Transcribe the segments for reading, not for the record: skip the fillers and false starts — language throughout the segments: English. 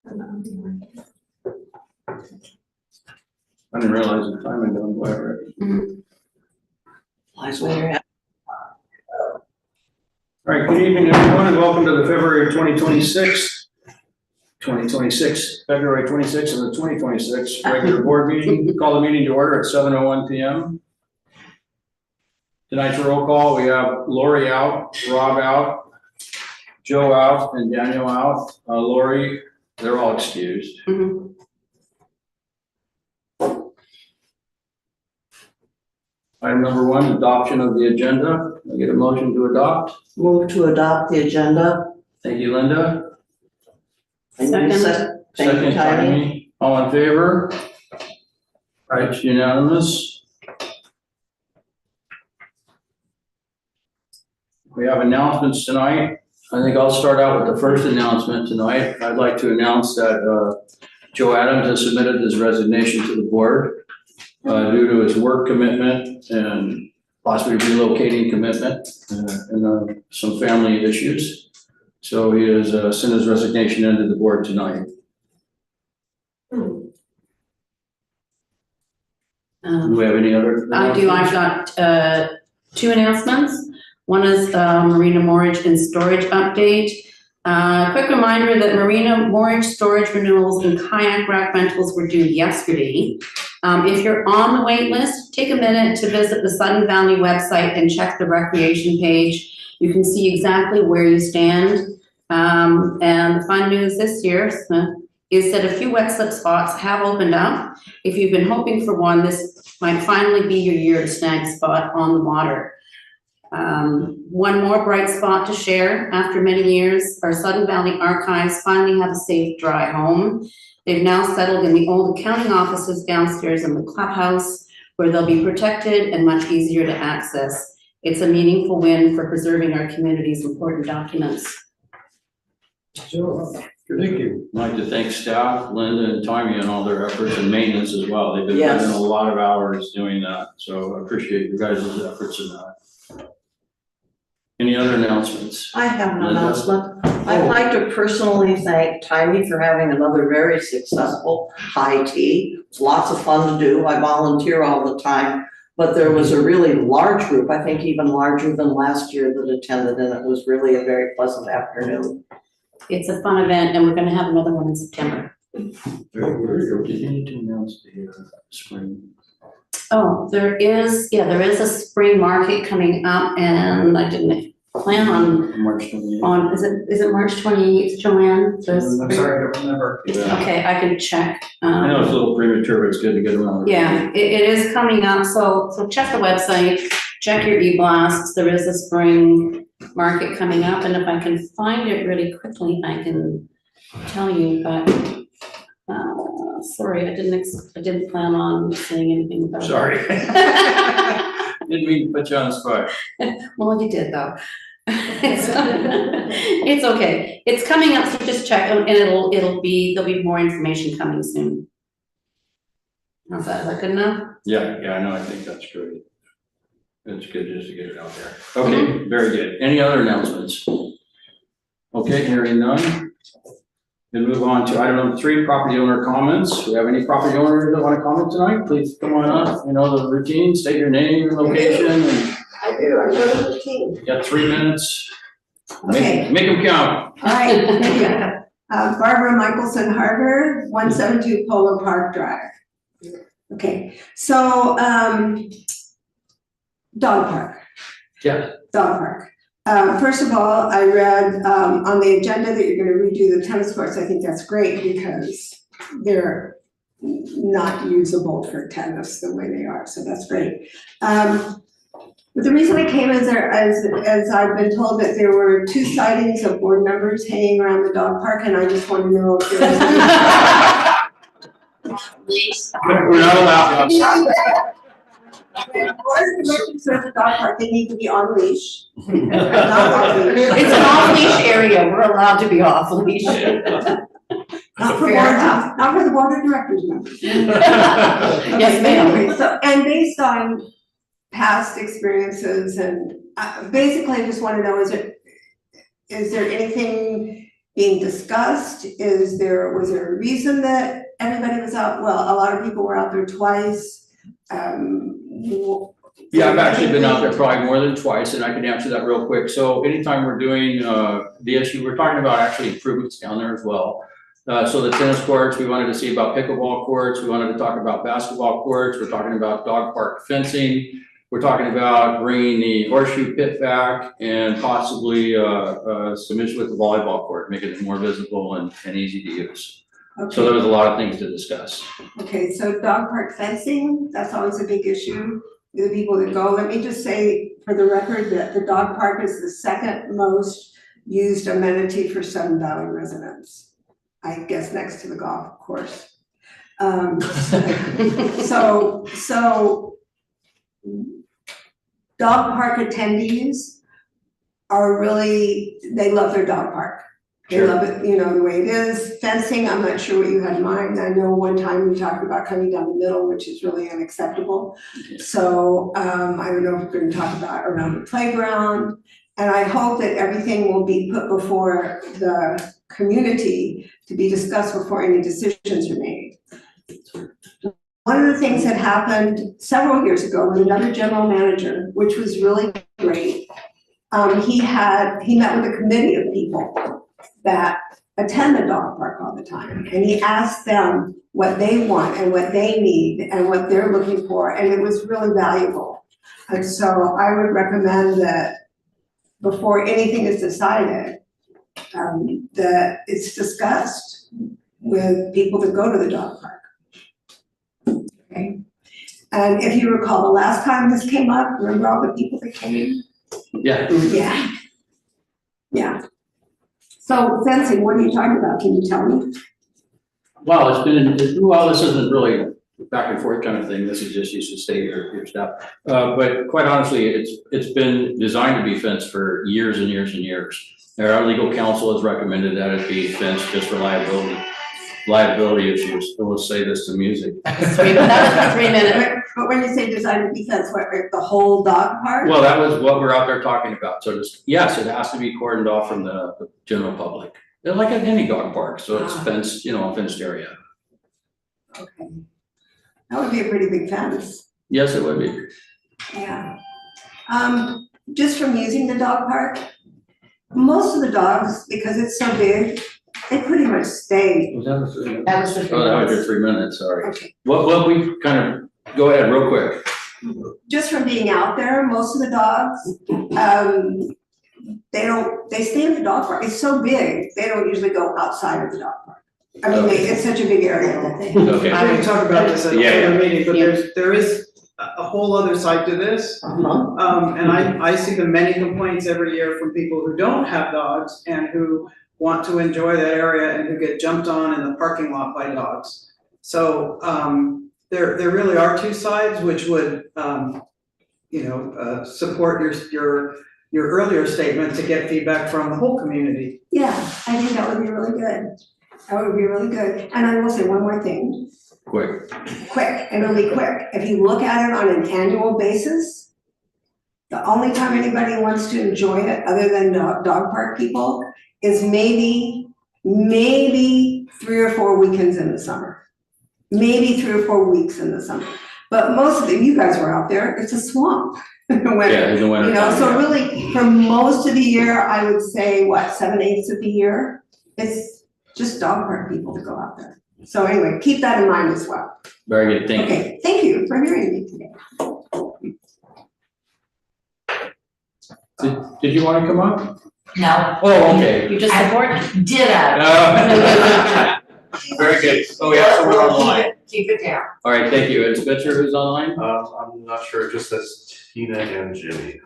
I didn't realize the time had gone by already. Flies when you're at. All right, good evening, everyone, and welcome to the February 2026, February 26th of the 2026 regular board meeting. Call the meeting to order at 7:01 p.m. Tonight's roll call, we have Lori out, Rob out, Joe out, and Daniel out. Lori, they're all excused. Item number 1, adoption of the agenda. I get a motion to adopt. Move to adopt the agenda. Thank you, Linda. Thank you, Second, Tiny. All in favor? All right, it's unanimous. We have announcements tonight. I think I'll start out with the first announcement tonight. I'd like to announce that Joe Adams has submitted his resignation to the board due to his work commitment and possibly relocating commitment and some family issues. So he has sent his resignation into the board tonight. Do we have any other? I do. I've got 2 announcements. One is Marina Mortgage and Storage update. Quick reminder that Marina Mortgage storage renewals and kayak rack rentals were due yesterday. If you're on the wait list, take a minute to visit the Sudden Valley website and check the recreation page. You can see exactly where you stand. And the fun news this year is that a few wet slip spots have opened up. If you've been hoping for one, this might finally be your year to snag a spot on the water. One more bright spot to share. After many years, our Sudden Valley archives finally have a safe, dry home. They've now settled in the old accounting offices downstairs in the clubhouse, where they'll be protected and much easier to access. It's a meaningful win for preserving our community's important documents. Sure. Thank you. I'd like to thank staff, Linda and Tommy, and all their efforts and maintenance as well. They've been spending a lot of hours doing that, so I appreciate you guys' efforts in that. Any other announcements? I have an announcement. I'd like to personally thank Tiny for having another very successful high tea. It's lots of fun to do. I volunteer all the time, but there was a really large group, I think even larger than last year, that attended, and it was really a very pleasant afternoon. It's a fun event, and we're going to have another one in September. Did you need to announce the spring? Oh, there is a spring market coming up, and I didn't plan on March 28th. Is it March 28th, Joanne? I'm sorry, I don't remember. Yeah. Okay, I can check. I know it's a little premature, but it's good to get around. Yeah, it is coming up, so check the website, check your e-blasts. There is a spring market coming up, and if I can find it really quickly, I can tell you, but sorry, I didn't plan on saying anything about it. Sorry. Didn't mean to put you on the spot. Well, you did though. It's okay. It's coming up, so just check, and there'll be more information coming soon. How's that? Is that good enough? Yeah, I know. I think that's great. It's good just to get it out there. Okay, very good. Any other announcements? Okay, hearing none. We'll move on to item number 3, property owner comments. Do we have any property owners that want to comment tonight? Please come on up. You know the routine, state your name, your location. And I do, I know the routine. you got 3 minutes. Okay. Make them count. All right. Barbara Michelson Harder, 172 Polo Park Drive. Okay, so dog park. Yeah. Dog park. First of all, I read on the agenda that you're going to redo the tennis courts. I think that's great because they're not usable for tennis the way they are, so that's great. But the reason I came is as I've been told that there were 2 sightings of board members hanging around the dog park, and I just want to know if there was We're not allowed. Board members at the dog park, they need to be on leash. It's an off-leash area. We're allowed to be off-leash. Not for the board of directors members. Yes, ma'am. So, and based on past experiences and basically I just want to know, is there anything being discussed? Was there a reason that everybody was out? Well, a lot of people were out there twice. Yeah, I've actually been out there probably more than twice, and I can answer that real quick. So anytime we're doing the issue, we're talking about actually improvements down there as well. So the tennis courts, we wanted to see about pickleball courts. We wanted to talk about basketball courts. We're talking about dog park fencing. We're talking about bringing the horseshoe pit back and possibly some issue with the volleyball court, making it more visible and easy to use. Okay. So there was a lot of things to discuss. Okay, so dog park fencing, that's always a big issue. The people that go, let me just say for the record that the dog park is the second most used amenity for Sun Valley residents. I guess next to the golf course. So dog park attendees are really, they love their dog park. They love it, you know, the way it is. Fencing, I'm not sure what you had in mind. I know one time we talked about coming down the middle, which is really unacceptable. So I don't know if we're going to talk about around the playground. And I hope that everything will be put before the community to be discussed before any decisions are made. One of the things that happened several years ago with another general manager, which was really great, he met with a committee of people that attend the dog park all the time, and he asked them what they want and what they need and what they're looking for, and it was really valuable. And so I would recommend that before anything is decided, that it's discussed with people that go to the dog park. Okay. And if you recall, the last time this came up, remember all the people that came? Yeah. Yeah. Yeah. So fencing, what are you talking about? Can you tell me? Well, this isn't really a back and forth kind of thing. This is just used to state your stuff. But quite honestly, it's been designed to be fenced for years and years and years. Our legal counsel has recommended that it be fenced just for liability issues. So we'll say this to music. That was 3 minutes. But when you say design to be fenced, what, the whole dog park? Well, that was what we're out there talking about. So just, yes, it has to be cordoned off from the general public. They're like at any dog park, so it's fenced, you know, a fenced area. Okay. That would be a pretty big fence. Yes, it would be. Yeah. Just from using the dog park, most of the dogs, because it's so big, they pretty much stay. Was that the 3 minutes? That was the. Oh, that was your 3 minutes, sorry. Okay. What we kind of, go ahead real quick. Just from being out there, most of the dogs, they stay in the dog park. It's so big, they don't usually go outside of the dog park. I mean, it's such a big area that they. Okay. I can talk about this at Yeah. another meeting, but there is a whole other side to this. And I see the many complaints every year from people who don't have dogs and who want to enjoy that area and who get jumped on in the parking lot by dogs. So, there really are two sides which would, support your earlier statement to get feedback from the whole community. Yeah, I think that would be really good. That would be really good. And I will say one more thing. Quick. Quick, and it'll be quick. If you look at it on an annual basis, the only time anybody wants to enjoy it, other than dog park people, is maybe 3 or 4 weekends in the summer. Maybe 3 or 4 weeks in the summer. But most of you guys were out there, it's a swamp in the winter. Yeah, in the winter. You know, so really, for most of the year, I would say, 7/8 of the year, it's just dog park people to go out there. So anyway, keep that in mind as well. Very good, thank you. Okay, thank you for hearing me today. Did you want to come up? No. Oh, okay. You just support? Ditto. Very good. Oh, we have someone We'll online. keep it down. All right, thank you. And Spencer, who's online? I'm not sure, it just says Tina and Jimmy.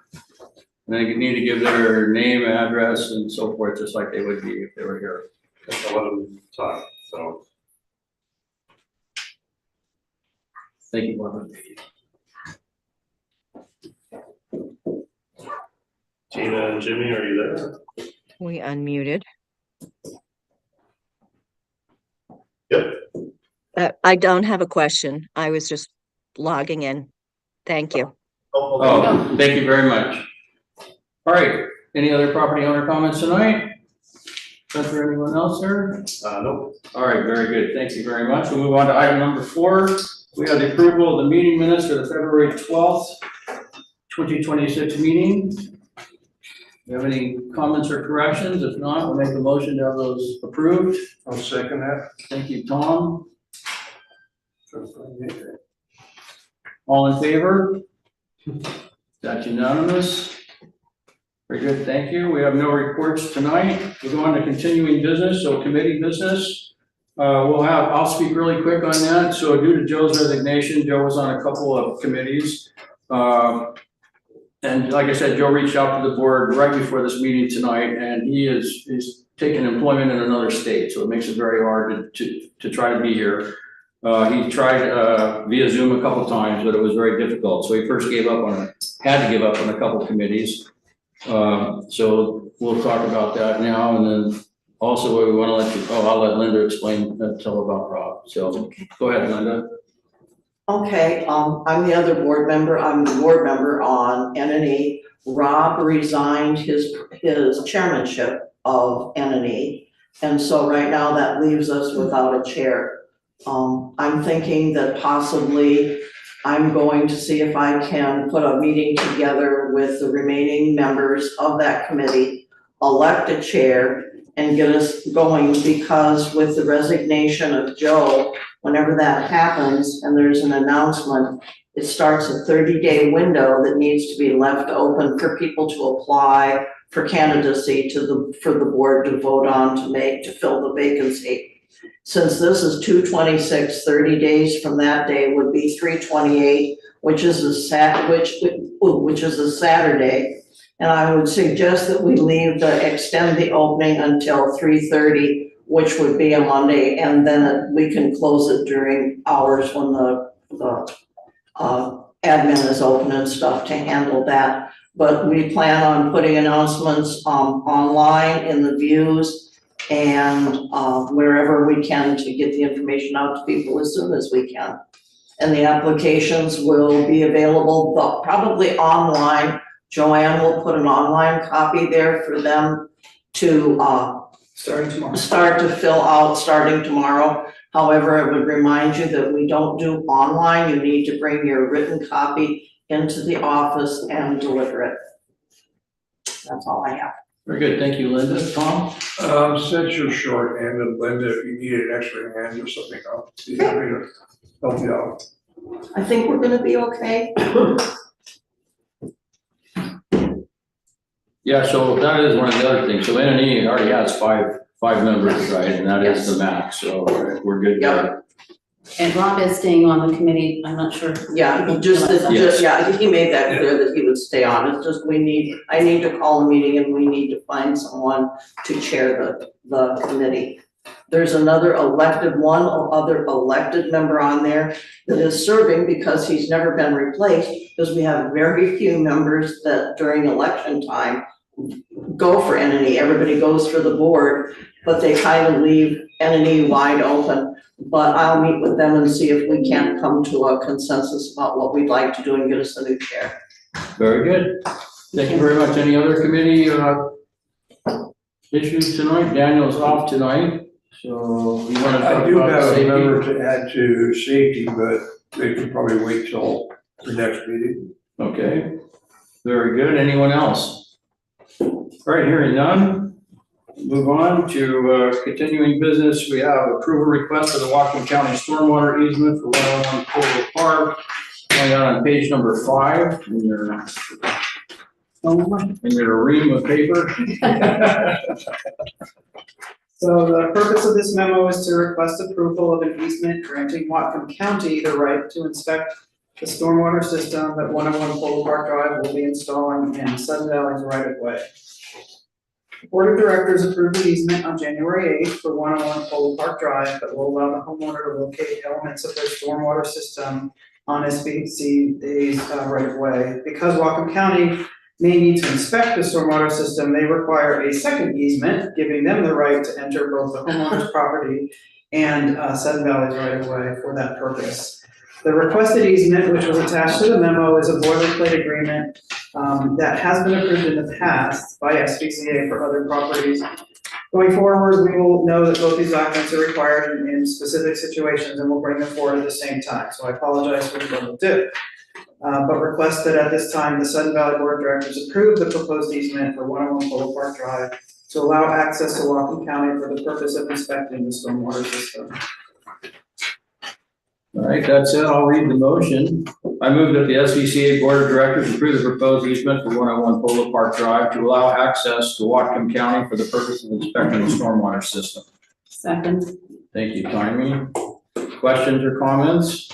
And they need to give their name, address, and so forth, just like they would be if they were here. I let them talk, so. Thank you, Barbara. Tina and Jimmy, are you there? We unmuted. Yep. I don't have a question. I was just logging in. Thank you. Oh, thank you very much. All right, any other property owner comments tonight? Spencer, anyone else there? Nope. All right, very good. Thank you very much. We'll move on to item number 4. We have the approval of the meeting minutes for the February 12th, 2026 meeting. Do you have any comments or corrections? If not, we'll make a motion to have those approved. I'll second that. Thank you, Tom. All in favor? That's unanimous. Very good, thank you. We have no reports tonight. We'll go on to continuing business, so committee business. I'll speak really quick on that. So due to Joe's resignation, Joe was on a couple of committees. And like I said, Joe reached out to the board right before this meeting tonight, and he is taking employment in another state, so it makes it very hard to try to be here. He tried via Zoom a couple times, but it was very difficult. So he first had to give up on a couple committees. So we'll talk about that now, and then also we want to let you, I'll let Linda tell about Rob. So go ahead, Linda. Okay, I'm the other board member. I'm the board member on N&E. Rob resigned his chairmanship of N&E. And so right now that leaves us without a chair. I'm thinking that possibly I'm going to see if I can put a meeting together with the remaining members of that committee, elect a chair, and get us going, because with the resignation of Joe, whenever that happens and there's an announcement, it starts a 30-day window that needs to be left open for people to apply for candidacy for the board to vote on to fill the vacancy. Since this is 2/26, 30 days from that day would be 3/28, which is a Saturday. And I would suggest that we extend the opening until 3:30, which would be a Monday, and then we can close it during hours when the admin is open and stuff to handle that. But we plan on putting announcements online in the views and wherever we can to get the information out to people as soon as we can. And the applications will be available probably online. Joanne will put an online copy there for them to start to fill out starting tomorrow. However, I would remind you that we don't do online. You need to bring your written copy into the office and deliver it. That's all I have. Very good, thank you, Linda. Tom? Since you're short-handed, Linda, if you need an extra hand or something, I'll be happy to help you out. I think we're gonna be okay. Yeah, so that is one of the other things. So N&E already has five members, right? And that is the max, so we're good there. And Rob is staying on the committee, I'm not sure. Yeah, he made that clear that he would stay on. It's just I need to call a meeting and we need to find someone to chair the committee. There's other elected member on there that is serving because he's never been replaced, because we have very few members that during election time go for N&E. Everybody goes for the board, but they kind of leave N&E wide open. But I'll meet with them and see if we can't come to a consensus about what we'd like to do and get us a new chair. Very good. Thank you very much. Any other committee issues tonight? Daniel's off tonight, so we want to talk I do about have a safety. member to add to safety, but they can probably wait till the next meeting. Okay, very good. Anyone else? All right, hearing none. Move on to continuing business. We have approval request for the Whatcom County stormwater easement for 101 Polo Park. Going out on page number 5 in your ream of paper. So the purpose of this memo is to request approval of an easement granting Whatcom County the right to inspect the stormwater system that 101 Polo Park Drive will be installing in Sun Valley's right of way. The Board of Directors approved the easement on January 8th for 101 Polo Park Drive that will allow the homeowner to locate elements of their stormwater system on SVCA's right of way. Because Whatcom County may need to inspect the stormwater system, they require a second easement, giving them the right to enter both the homeowner's property and Sun Valley's right of way for that purpose. The requested easement, which was attached to the memo, is a boilerplate agreement that has been approved in the past by SVCA for other properties. Going forward, we will know that both these documents are required in specific situations, and we'll bring them forward at the same time. So I apologize for the double dip. But request that at this time, the Sudden Valley Board of Directors approve the proposed easement for 101 Polo Park Drive to allow access to Whatcom County for the purpose of inspecting the stormwater system. All right, that's it. I'll read the motion. I move that the SVCA Board of Directors approve the proposed easement for 101 Polo Park Drive to allow access to Whatcom County for the purpose of inspecting the stormwater system. Second. Thank you, Tiny. Questions or comments?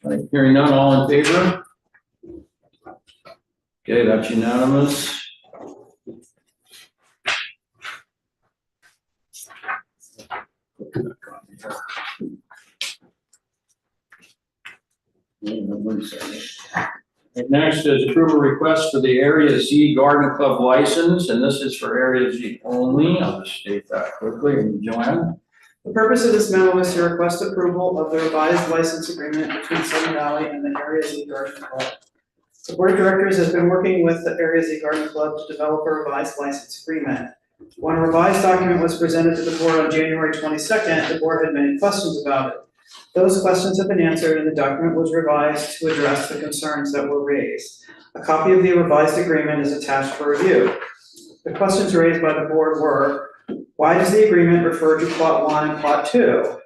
All right, hearing none, all in favor? Okay, that's unanimous. And next is approval request for the Area Z Garden Club license, and this is for Area Z only. I'll just state that quickly. And Joanne? The purpose of this memo is to request approval of the revised license agreement between Sudden Valley and the Area Z Garden Club. The Board of Directors has been working with the Area Z Garden Club to develop a revised license agreement. When a revised document was presented to the board on January 22nd, the board had many questions about it. Those questions have been answered and the document was revised to address the concerns that were raised. A copy of the revised agreement is attached for review. The questions raised by the board were, why does the agreement refer to Plot 1 and Plot 2?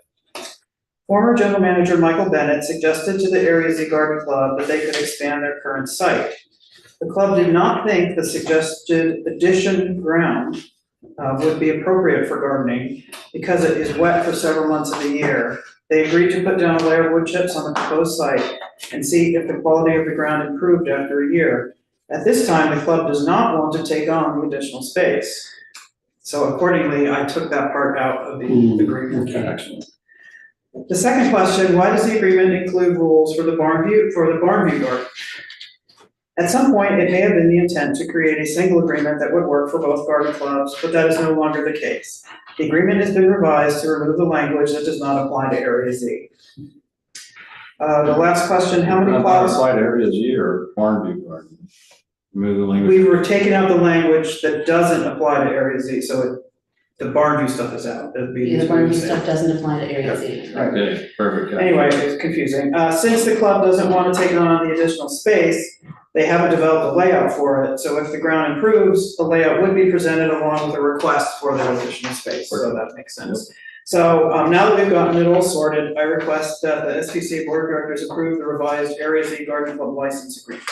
Former General Manager Michael Bennett suggested to the Area Z Garden Club that they could expand their current site. The club did not think the suggested addition ground would be appropriate for gardening because it is wet for several months of the year. They agreed to put down a layer of wood chips on the proposed site and see if the quality of the ground improved after a year. At this time, the club does not want to take on the additional space. So accordingly, I took that part out of the agreement. The second question, why does the agreement include rules for the barn view garden? At some point, it may have been the intent to create a single agreement that would work for both garden clubs, but that is no longer the case. The agreement has been revised to remove the language that does not apply to Area Z. The last question, how many plots? Apply to Area Z or barn view garden? Remove the language. We were taking out the language that doesn't apply to Area Z, so the barn view stuff is out. The barn view stuff doesn't apply to Area Z. Okay, perfect. Anyway, it's confusing. Since the club doesn't want to take on the additional space, they haven't developed a layout for it. So if the ground improves, the layout would be presented along with a request for that additional space. So that makes sense. So now that we've gotten it all sorted, I request that the SVCA Board of Directors approve the revised Area Z Garden Club license agreement.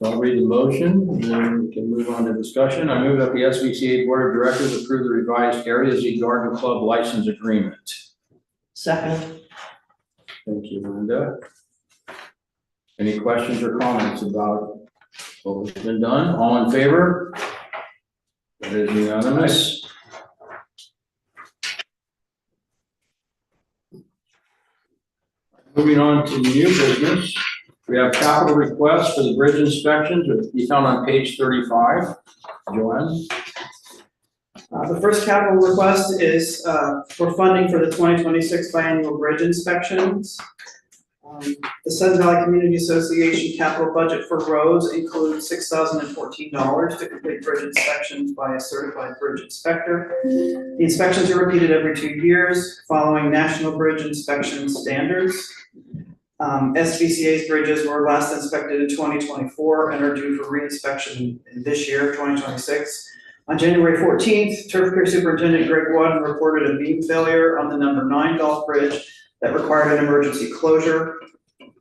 I'll read the motion, and then we can move on to discussion. I move that the SVCA Board of Directors approve the revised Area Z Garden Club license agreement. Second. Thank you, Linda. Any questions or comments about what has been done? All in favor? That is unanimous. Moving on to new business. We have capital requests for the bridge inspections, which will be found on page 35. Joanne? The first capital request is for funding for the 2026 biannual bridge inspections. The Sudden Valley Community Association capital budget for roads includes $6,014 to complete bridge inspections by a certified bridge inspector. The inspections are repeated every 2 years following national bridge inspection standards. SVCA's bridges were last inspected in 2024 and are due for re-inspection in this year, 2026. On January 14th, Turf Care Superintendent Greg Wadden reported a beam failure on the number 9 golf bridge that required an emergency closure.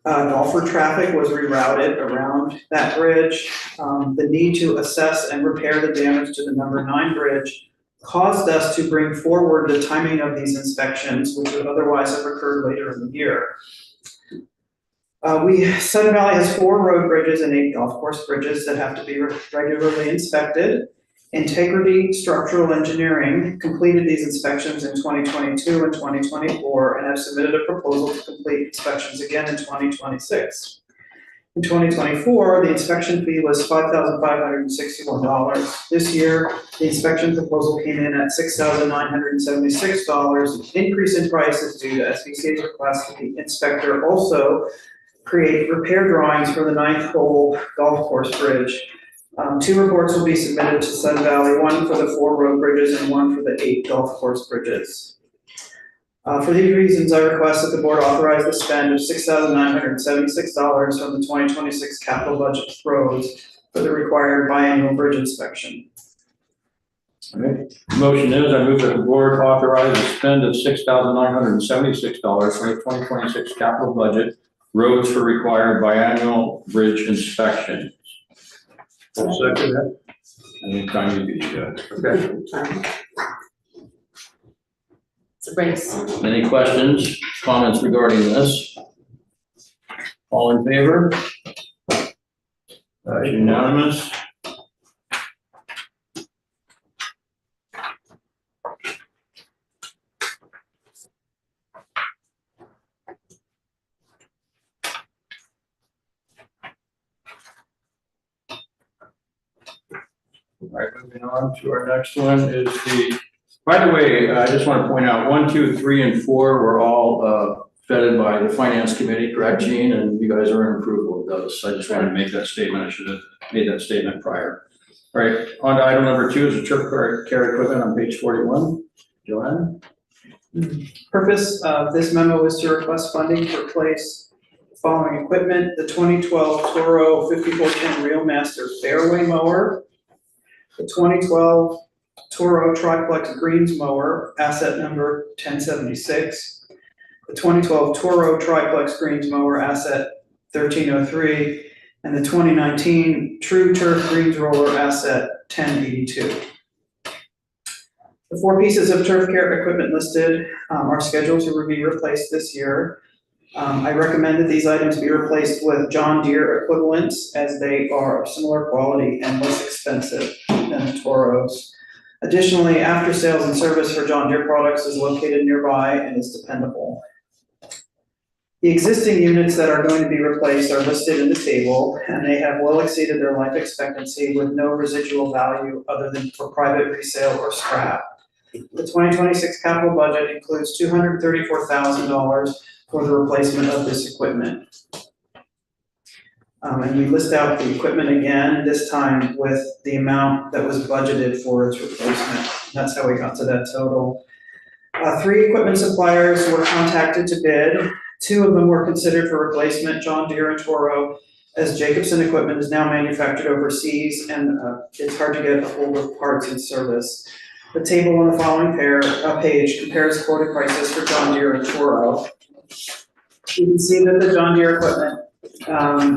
Golfer traffic was rerouted around that bridge. The need to assess and repair the damage to the number 9 bridge caused us to bring forward the timing of these inspections, which would otherwise have occurred later in the year. Sudden Valley has 4 road bridges and 8 golf course bridges that have to be regularly inspected. Integrity Structural Engineering completed these inspections in 2022 and 2024 and have submitted a proposal to complete inspections again in 2026. In 2024, the inspection fee was $5,561. This year, the inspection proposal came in at $6,976. The increase in price is due to SVCA's request that the inspector also create repair drawings for the 9th hole golf course bridge. 2 reports will be submitted to Sun Valley, one for the 4 road bridges and one for the 8 golf course bridges. For these reasons, I request that the board authorize the spend of $6,976 from the 2026 capital budget for roads for the required biannual bridge inspection. Alright, motion is, I move that the board authorize a spend of $6,976 for the 2026 capital budget, roads for required biannual bridge inspection. I'll second that. Anytime you do that. Okay. It's a race. Any questions, comments regarding this? All in favor? Unanimous. All right, moving on to our next one is by the way, I just want to point out 1, 2, 3, and 4 were all vetted by the finance committee, correct, Gene? And you guys are in approval of those. I just wanted to make that statement. I should have made that statement prior. All right, on to item number 2 is the turf care equipment on page 41. Joanne? Purpose of this memo is to request funding to replace the following equipment: the 2012 Toro 5410 Reelmaster Fairway Mower, the 2012 Toro Triplex Greens Mower, asset number 1076, the 2012 Toro Triplex Greens Mower, asset 1303, and the 2019 True Turf Greens Roller, asset 1082. The 4 pieces of turf care equipment listed are scheduled to be replaced this year. I recommend that these items be replaced with John Deere equivalents, as they are of similar quality and less expensive than the Toros. Additionally, after sales and service for John Deere products is located nearby and is dependable. The existing units that are going to be replaced are listed in the table, and they have well exceeded their life expectancy with no residual value other than for private resale or scrap. The 2026 capital budget includes $234,000 for the replacement of this equipment. And we list out the equipment again, this time with the amount that was budgeted for its replacement. That's how we got to that total. 3 equipment suppliers were contacted to bid. 2 of them were considered for replacement, John Deere and Toro, as Jacobson equipment is now manufactured overseas and it's hard to get a hold of parts and service. The table on the following page compares quoted prices for John Deere and Toro. You can see that the John Deere equipment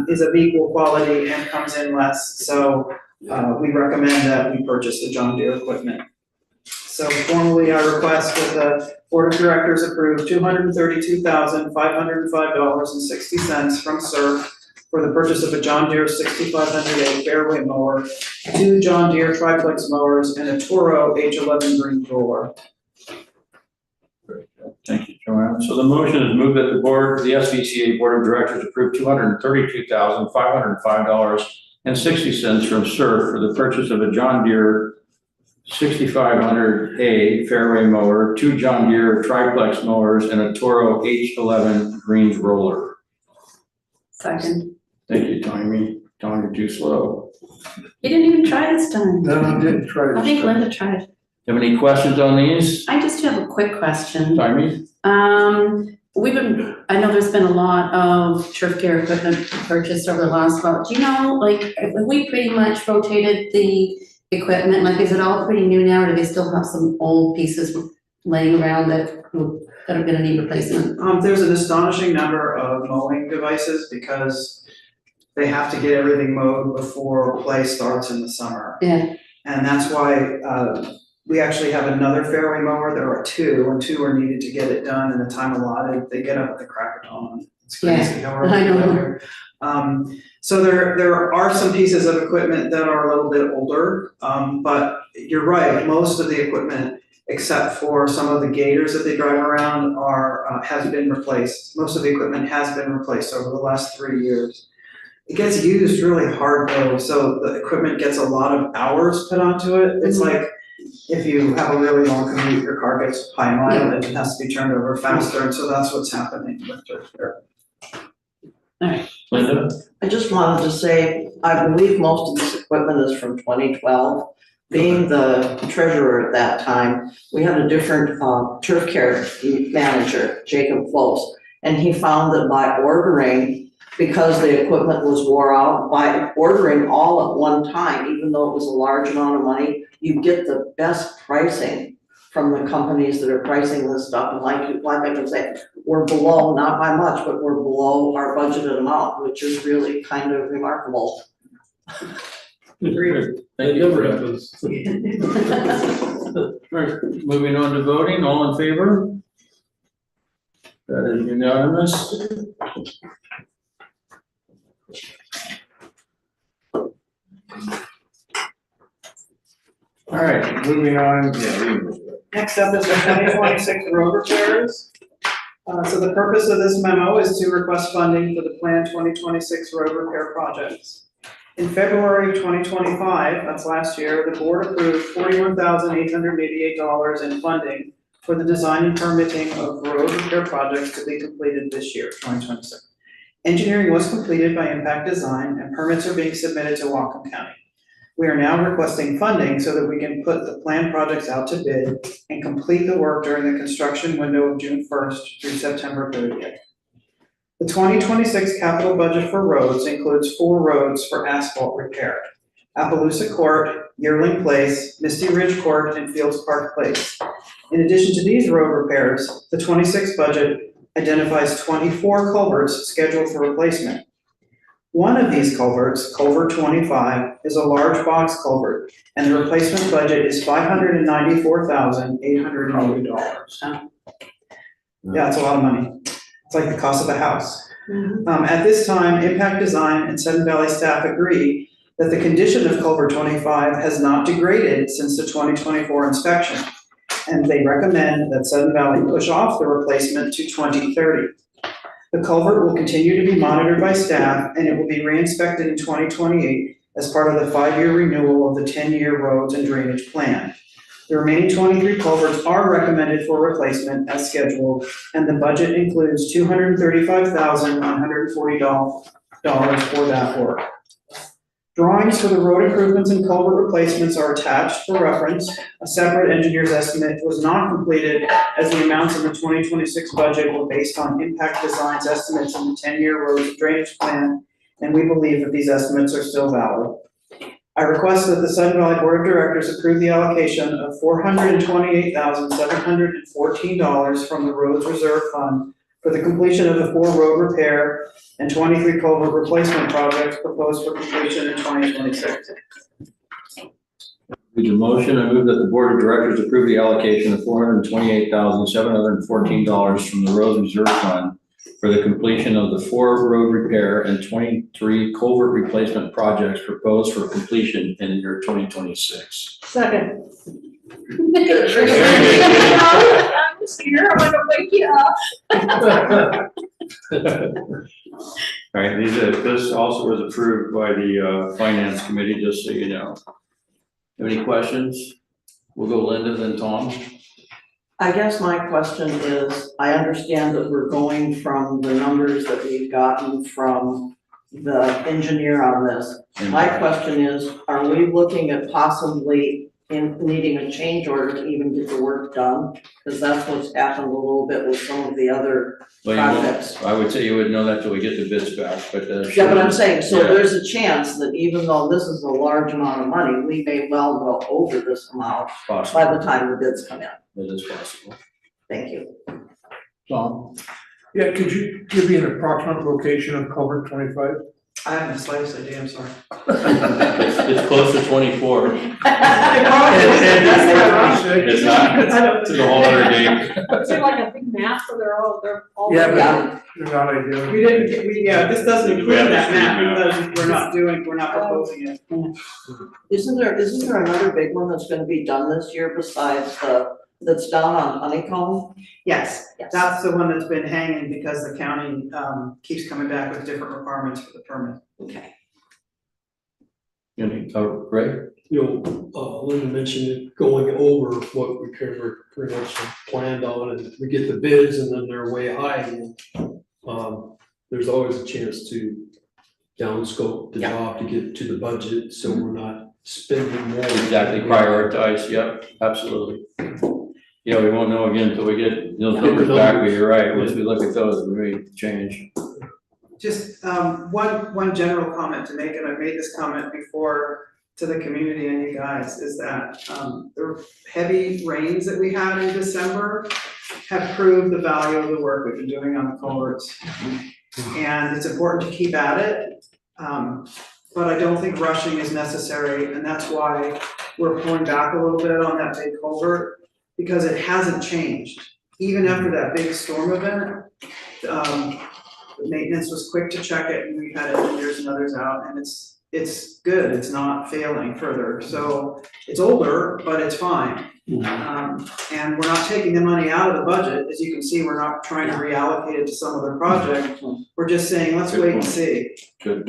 is of equal quality and comes in less, so we recommend that we purchase the John Deere equipment. So formally, I request that the Board of Directors approve $232,505.60 from SERF for the purchase of a John Deere 6500A fairway mower, 2 John Deere triplex mowers, and a Toro H11 green roller. Thank you, Joanne. So the motion is moved that the SVCA Board of Directors approve $232,505.60 from SERF for the purchase of a John Deere 6500A fairway mower, 2 John Deere triplex mowers, and a Toro H11 greens roller. Second. Thank you, Tommy. Tom, you're too slow. You didn't even try this time. No, I didn't try I this think time. Linda tried. You have any questions on these? I just have a quick question. Tommy? I know there's been a lot of turf care equipment purchased over the last while. Do you know, like, have we pretty much rotated the equipment? Like, is it all pretty new now, or do they still have some old pieces laying around that are gonna need replacement? There's an astonishing number of mowing devices because they have to get everything mowed before play starts in the summer. Yeah. And that's why we actually have another fairway mower. There are 2, and 2 are needed to get it done in the time allotted. They get up at the crack of dawn. It's crazy how early I know. they get here. So there are some pieces of equipment that are a little bit older, but you're right, most of the equipment, except for some of the gators that they drive around, has been replaced. Most of the equipment has been replaced over the last 3 years. It gets used really hard though, so the equipment gets a lot of hours put onto it. It's like if you have a really long commute, your car gets high mileage, it has to be turned over faster, and so that's what's happening with turf care. Linda? I just wanted to say, I believe most of this equipment is from 2012. Being the treasurer at that time, we had a different turf care manager, Jacob Close. And he found that by ordering, because the equipment was wore out, by ordering all at one time, even though it was a large amount of money, you get the best pricing from the companies that are pricing this stuff. And like I can say, we're below, not by much, but we're below our budgeted amount, which is really kind of remarkable. Agreed. Thank you. Right, moving on to voting, all in favor? That is unanimous. All right, moving on. Next up is the 2026 road repairs. So the purpose of this memo is to request funding for the planned 2026 road repair projects. In February of 2025, that's last year, the board approved $41,888 in funding for the design and permitting of road repair projects to be completed this year, 2026. Engineering was completed by Impact Design and permits are being submitted to Whatcom County. We are now requesting funding so that we can put the planned projects out to bid and complete the work during the construction window of June 1st through September 30th. The 2026 capital budget for roads includes 4 roads for asphalt repair: Appaloosa Court, Yearling Place, Misty Ridge Court, and Fields Park Place. In addition to these road repairs, the 26 budget identifies 24 culverts scheduled for replacement. One of these culverts, culvert 25, is a large box culvert, and the replacement budget is $594,880. Yeah, it's a lot of money. It's like the cost of a house. At this time, Impact Design and Seven Valley staff agree that the condition of culvert 25 has not degraded since the 2024 inspection, and they recommend that Seven Valley push off the replacement to 2030. The culvert will continue to be monitored by staff, and it will be re-inspected in 2028 as part of the 5-year renewal of the 10-year roads and drainage plan. The remaining 23 culverts are recommended for replacement as scheduled, and the budget includes $235,140 for that work. Drawings for the road improvements and culvert replacements are attached for reference. A separate engineer's estimate was not completed as the amounts in the 2026 budget were based on Impact Design's estimates in the 10-year roads and drainage plan, and we believe that these estimates are still valid. I request that the Sun Valley Board of Directors approve the allocation of $428,714 from the Roads Reserve Fund for the completion of the 4 road repair and 23 culvert replacement projects proposed for completion in 2026. Read the motion. I move that the Board of Directors approve the allocation of $428,714 from the Roads Reserve Fund for the completion of the 4 road repair and 23 culvert replacement projects proposed for completion in the year 2026. Second. I'm just here, I'm gonna wake you up. All right, this also was approved by the Finance Committee, just so you know. Any questions? We'll go Linda, then Tom. I guess my question is, I understand that we're going from the numbers that we've gotten from the engineer on this. My question is, are we looking at possibly needing a change order to even get the work done? Because that's what's happened a little bit with some of the other projects. I would say you wouldn't know that till we get the bids back, but. Yeah, but I'm saying, so there's a chance that even though this is a large amount of money, we may well go over this amount by the time the bids come in. It is possible. Thank you. Tom? Yeah, could you give me an approximate location of culvert 25? I haven't the slightest idea, I'm sorry. It's close to 24. It's not, it's a whole other game. Is it like a big map, so they're all. Yeah, but they're not ideal. We didn't get, this doesn't include that map because we're not proposing it. Isn't there another big one that's gonna be done this year besides that's down on Honeycomb? Yes, that's the one that's been hanging because the county keeps coming back with different requirements for the permit. Okay. Greg? Linda mentioned it going over what we kind of pretty much planned on, and we get the bids and then they're way high. And there's always a chance to downscope the job to get to the budget, so we're not spending more. Exactly, prioritize, yep, absolutely. Yeah, we won't know again until we get those numbers back, but you're right, once we look at those, we may change. Just one general comment to make, and I've made this comment before to the community and you guys, is that the heavy rains that we had in December have proved the value of the work we've been doing on the culverts. And it's important to keep at it, but I don't think rushing is necessary, and that's why we're pulling back a little bit on that big culvert, because it hasn't changed. Even after that big storm event, the maintenance was quick to check it, and we've had engineers and others out, and it's good, it's not failing further. So it's older, but it's fine. And we're not taking the money out of the budget. As you can see, we're not trying to reallocate it to some other project. We're just saying, let's wait and see. Good.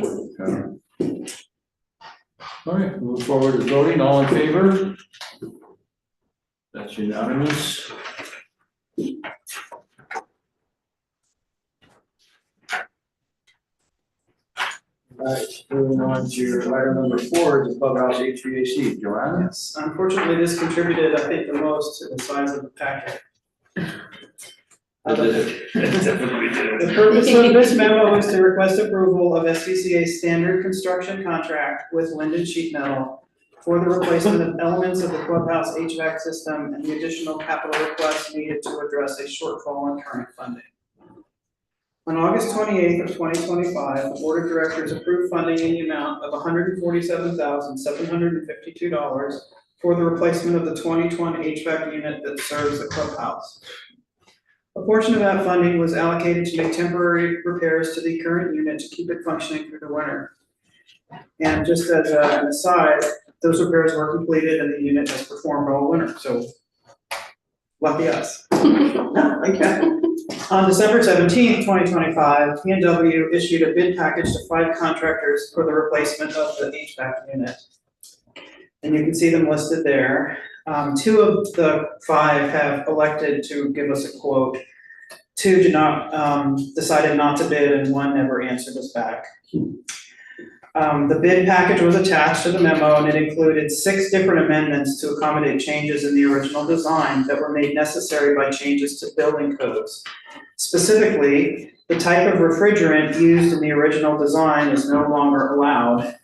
All right, move forward to voting, all in favor? That's unanimous. All right, moving on to item number 4, the Clubhouse HVAC, Joanna? Yes, unfortunately, this contributed, I think, the most to the size of the packet. The purpose of this memo is to request approval of SVCA's standard construction contract with Linden Sheet Metal for the replacement of elements of the Clubhouse HVAC system and the additional capital requests needed to address a shortfall in current funding. On August 28th of 2025, the Board of Directors approved funding in the amount of $147,752 for the replacement of the 2020 HVAC unit that serves the clubhouse. A portion of that funding was allocated to make temporary repairs to the current unit to keep it functioning through the winter. And just as an aside, those repairs were completed and the unit has performed all winter, so lucky us. Okay. On December 17th, 2025, P&W issued a bid package to 5 contractors for the replacement of the HVAC unit. And you can see them listed there. 2 of the 5 have elected to give us a quote. 2 did not, decided not to bid, and 1 never answered us back. The bid package was attached to the memo, and it included 6 different amendments to accommodate changes in the original design that were made necessary by changes to building codes. Specifically, the type of refrigerant used in the original design is no longer allowed.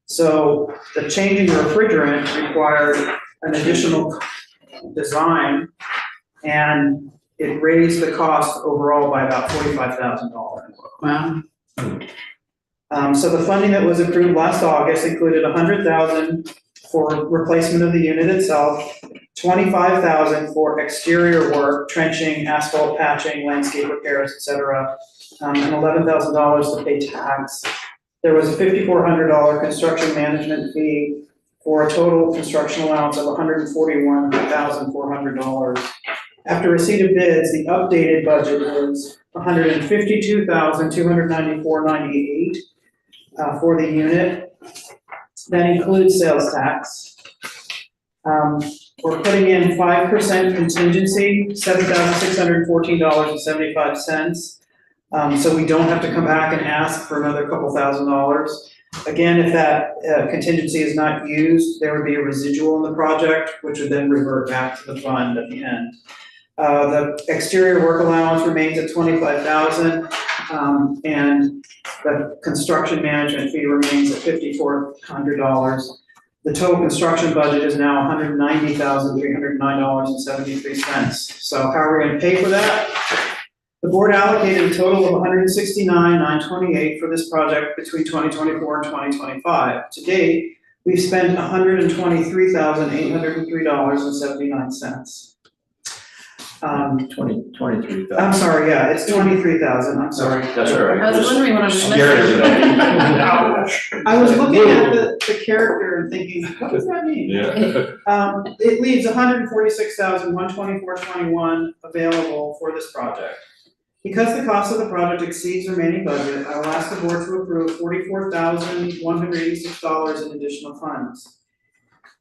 So the changing the refrigerant required an additional design, and it raised the cost overall by about $45,000. Wow. So the funding that was approved last August included $100,000 for replacement of the unit itself, $25,000 for exterior work, trenching, asphalt patching, landscape repairs, etc., and $11,000 to pay tax. There was a $5,400 construction management fee for a total construction allowance of $141,400. After receipt of bids, the updated budget is $152,294.98 for the unit. That includes sales tax. We're putting in 5% contingency, $7,614.75. So we don't have to come back and ask for another couple $1,000s. Again, if that contingency is not used, there would be a residual in the project, which would then revert back to the fund at the end. The exterior work allowance remains at $25,000, and the construction management fee remains at $5,400. The total construction budget is now $190,309.73. So how are we going to pay for that? The board allocated a total of $169,928 for this project between 2024 and 2025. To date, we've spent $123,803.79. 23,000. I'm sorry, yeah, it's 23,000, I'm sorry. That's all right. I was wondering what I was Scared missing. I was looking at the character and thinking, what does that mean? Yeah. It leaves $146,124.21 available for this project. Because the cost of the project exceeds remaining budget, I will ask the board to approve $44,186 in additional funds.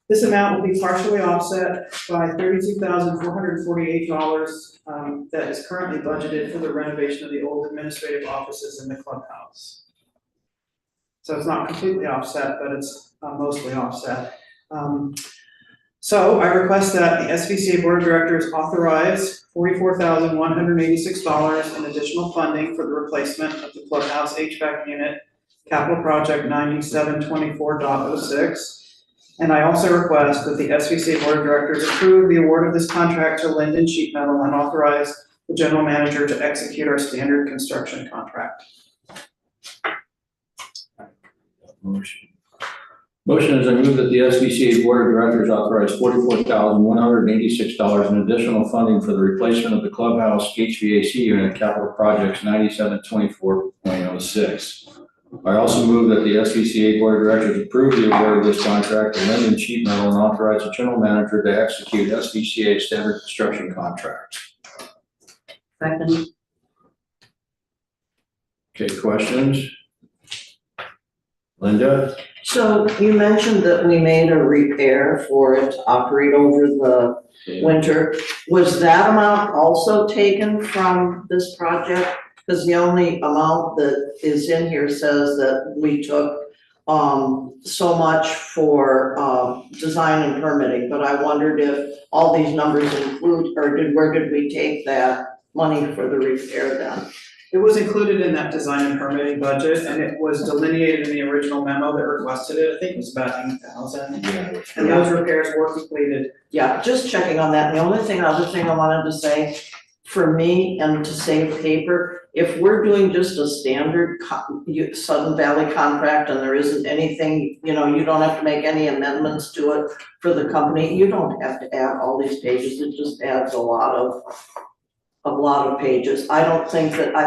This amount will be partially offset by $32,448 that is currently budgeted for the renovation of the old administrative offices in the clubhouse. So it's not completely offset, but it's mostly offset. So I request that the SVCA Board of Directors authorize $44,186 in additional funding for the replacement of the Clubhouse HVAC unit, capital project 9724.06. And I also request that the SVCA Board of Directors approve the award of this contract to Linden Sheet Metal and authorize the general manager to execute our standard construction contract. Motion is I move that the SVCA Board of Directors authorize $44,186 in additional funding for the replacement of the Clubhouse HVAC unit, capital projects 9724.06. I also move that the SVCA Board of Directors approve the award of this contract to Linden Sheet Metal and authorize the general manager to execute SVCA standard construction contract. Second. Okay, questions? Linda? So you mentioned that we made a repair for it to operate over the winter. Was that amount also taken from this project? Because the only amount that is in here says that we took so much for design and permitting, but I wondered if all these numbers include, or where did we take that money for the repair then? It was included in that design and permitting budget, and it was delineated in the original memo that requested it. I think it was about 8,000. Yeah. And those repairs were completed. Yeah, just checking on that. The other thing I wanted to say, for me and to save paper, if we're doing just a standard Sudden Valley contract and there isn't anything, you don't have to make any amendments to it for the company, you don't have to add all these pages. It just adds a lot of pages. I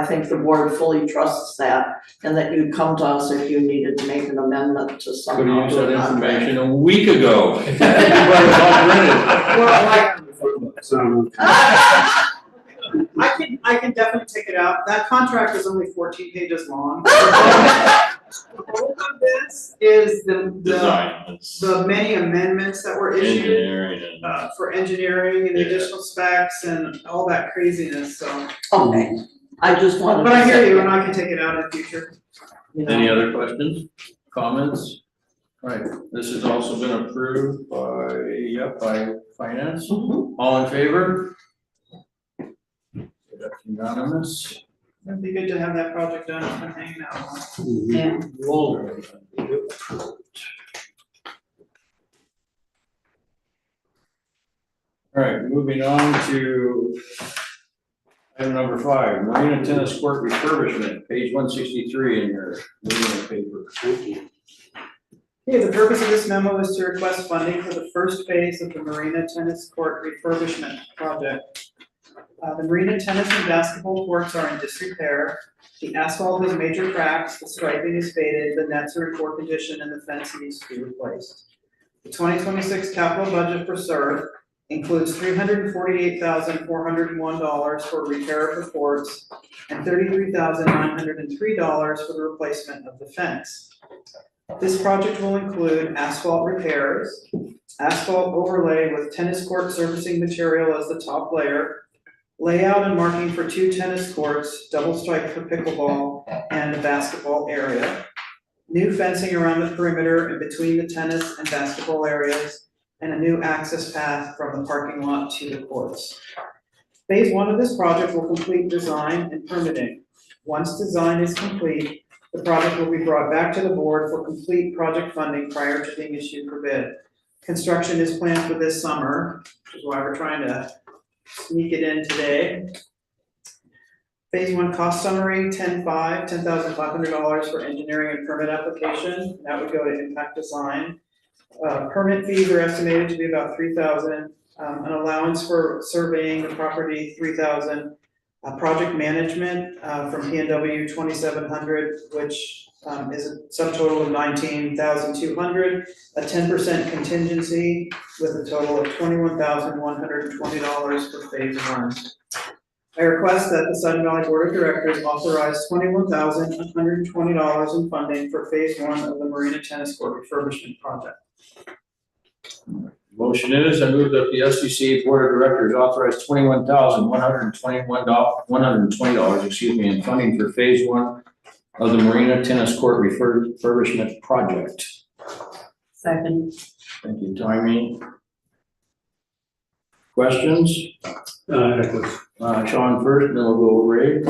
think the board fully trusts that, and that you'd come to us if you needed to make an amendment to some. Could have used that information a week ago. I can definitely take it out. That contract is only 14 pages long. All of this is the many amendments that were issued for engineering and additional specs and all that craziness, so. Okay, I just wanted to. But I hear you, and I can take it out in the future. Any other questions, comments? All right, this has also been approved by finance. All in favor? That's unanimous. It'd be good to have that project done. It's been hanging out. Yeah. Longer. All right, moving on to item number 5, Marina Tennis Court Refurbishment, page 163 in your Marina paper. Okay, the purpose of this memo is to request funding for the first phase of the Marina Tennis Court Refurbishment project. The Marina tennis and basketball courts are in disrepair. The asphalt has major cracks, the striping is faded, the nets are in poor condition, and the fence needs to be replaced. The 2026 capital budget for SERV includes $348,401 for repair of the courts and $33,903 for the replacement of the fence. This project will include asphalt repairs, asphalt overlay with tennis court surfacing material as the top layer, layout and marking for 2 tennis courts, double stripe for pickleball and the basketball area, new fencing around the perimeter and between the tennis and basketball areas, and a new access path from the parking lot to the courts. Phase 1 of this project will complete design and permitting. Once design is complete, the project will be brought back to the board for complete project funding prior to being issued for bid. Construction is planned for this summer, which is why we're trying to sneak it in today. Phase 1 cost summary, $10,500 for engineering and permit application. That would go to impact design. Permit fees are estimated to be about $3,000. An allowance for surveying the property, $3,000. Project management from P&W, $2,700, which is a subtotal of $19,200. A 10% contingency with a total of $21,120 for phase 1. I request that the Sudden Valley Board of Directors authorize $21,120 in funding for phase 1 of the Marina Tennis Court refurbishment project. Motion is, I move that the SVCA Board of Directors authorize $21,120, excuse me, in funding for phase 1 of the Marina Tennis Court Refurbishment Project. Second. Thank you, Tommy. Questions? Sean first, and then we'll go over Ray. I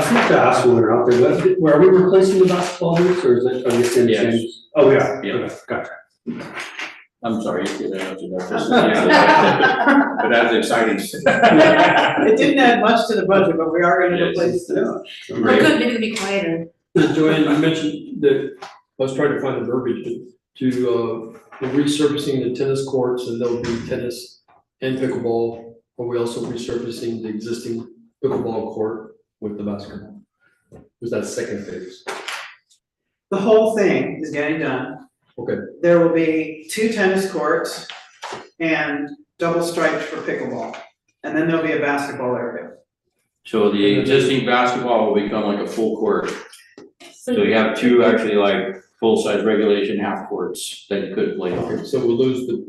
forgot to ask when they're out there, but are we replacing the basketball hoops or is it, are you saying Yes. changes? Oh, yeah. Yeah. Okay, gotcha. I'm sorry, you didn't answer that. But that's exciting. It didn't add much to the budget, but we are gonna Yes. replace them. Oh, good, maybe it'll be quieter. Joanne, you mentioned that, I was trying to find the verbiage, to, we're resurfacing the tennis courts and there'll be tennis and pickleball. Are we also resurfacing the existing pickleball court with the basketball? Was that second phase? The whole thing is getting done. Okay. There will be 2 tennis courts and double stripes for pickleball. And then there'll be a basketball area. So the existing basketball will become like a full court. So you have 2 actually like full-size regulation half courts that you could play on. Okay, so we'll lose the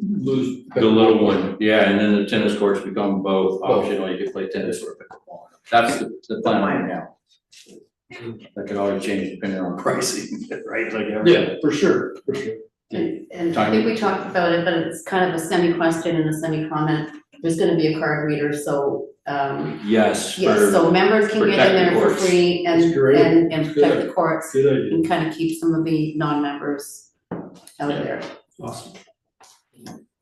little one, yeah, and then the tennis courts become both optional, you can play tennis or pickleball. That's the plan right now. That could always change depending on pricing, right? Like Yeah, for sure, for sure. And I think we talked about it, but it's kind of a semi-question and a semi-comment. There's gonna be a card reader, so, yes. yes, for- so members can get in there for protect the free and, That's great. and That's protect good. the courts Good idea. and kind of keep some of the non-members out there. Awesome.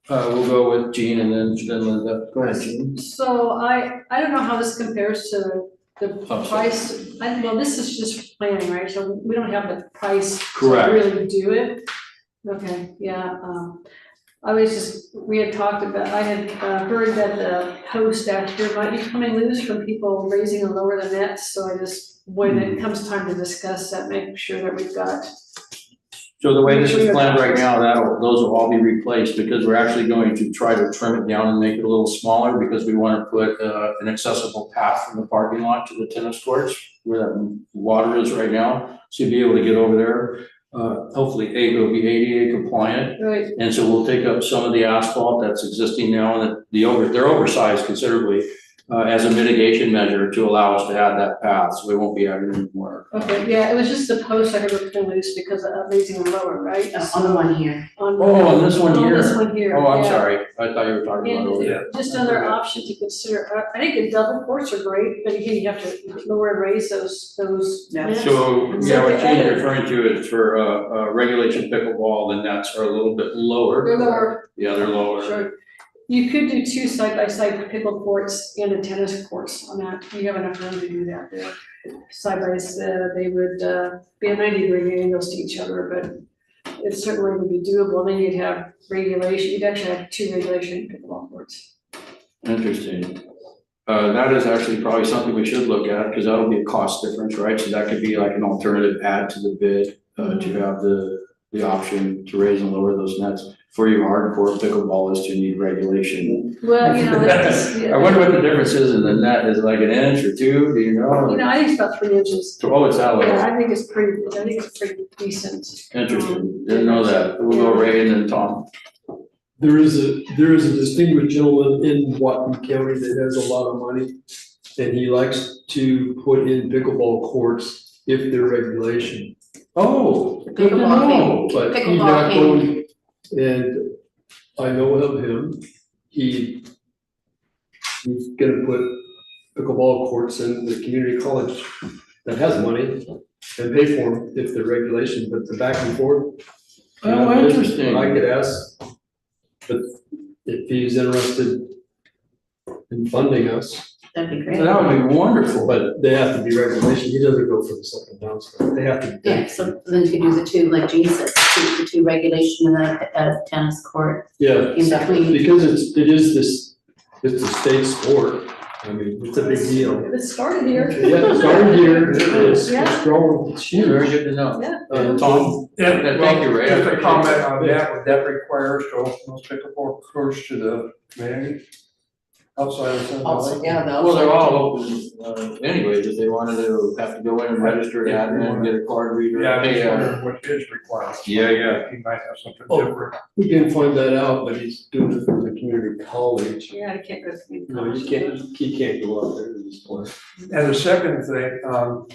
We'll go with Jean and then Linda. Go ahead, Jean. So I don't know how this compares to the Oh, sorry. price. Well, this is just planning, right? So we don't have the price to Correct. really do it. Okay, yeah, we had talked about, I had heard that the post out here might be coming loose from people raising and lower the nets, so I just, when it comes time to discuss that, make sure that we've got. So the way this is planned right now, those will all be replaced because we're actually going to try to trim it down and make it a little smaller because we want to put an accessible path from the parking lot to the tennis courts where that water is right now. So you'll be able to get over there. Hopefully it'll be ADA compliant. Right, And so we'll take up some of the asphalt that's existing now and they're oversized considerably as a mitigation measure to allow us to add that path. So we won't be adding any more. okay, yeah, it was just the post I heard were coming loose because of raising and lower, right? On the one here. On On this one here. On this one here, Oh, I'm yeah. sorry. I thought you were talking about over there. And just another option to consider, I think the double courts are great, but again, you have to lower and raise those nets. So, yeah, what Jean's referring to is for regulation pickleball, then nets are a little bit lower. They're lower. Yeah, they're lower. Sure. You could do 2 side-by-side pickle courts and a tennis courts on that. You have enough room to do that there. Side by side, they would be at 90-degree angles to each other, but it certainly would be doable. Then you'd have regulation, you'd actually have 2 regulation pickleball courts. Interesting. That is actually probably something we should look at, because that'll be a cost difference, right? So that could be like an alternative add to the bid, to have the option to raise and lower those nets. For your hardcore pickleballers to need regulation. Well, you know, that's, I wonder what the difference is in the net, is it like an inch or 2, do you know? I think it's about 3 inches. Oh, it's that Yeah, way. I think it's pretty decent. Interesting, didn't know that. We'll go Ray and then Tom. There is a distinguished gentleman in Whatcom County that has a lot of money. And he likes to put in pickleball courts if they're regulation. Oh, good to Pickleball know. But he's Pickleball not king. going, and I know of him, he's gonna put pickleball courts in the community college that has money and pay for them if they're regulation, but the back and forth. Oh, interesting. I could ask, but if he's interested in funding us, That'd be great. That would be wonderful. but they have to be regulation, he doesn't go for the up and down stuff, they have to be. Yeah, so then you could do the 2, like Jean said, the 2 regulation and a tennis court Yeah, in between. because it's a state sport, I mean, it's a big deal. It started here. Yeah, it started here, it's Yeah. growing, it's Very huge. good to know. Yeah. Tom? Yeah, Thank you, Ray. I Just a appreciate comment that. on that, would that require us to open those pickleball courts to the community? outside of Central Also, Lake. yeah, the Well, they're outside- all open, anyways, if they wanted to have to go in and register to admin, get a card reader. Yeah, I'm pay just a- wondering what his requirements. Yeah, are. yeah. He might have something Oh. different. We didn't find that out, but he's doing it from the community college. Yeah, I can't go to the. No, he can't go out there at this point. And the second thing,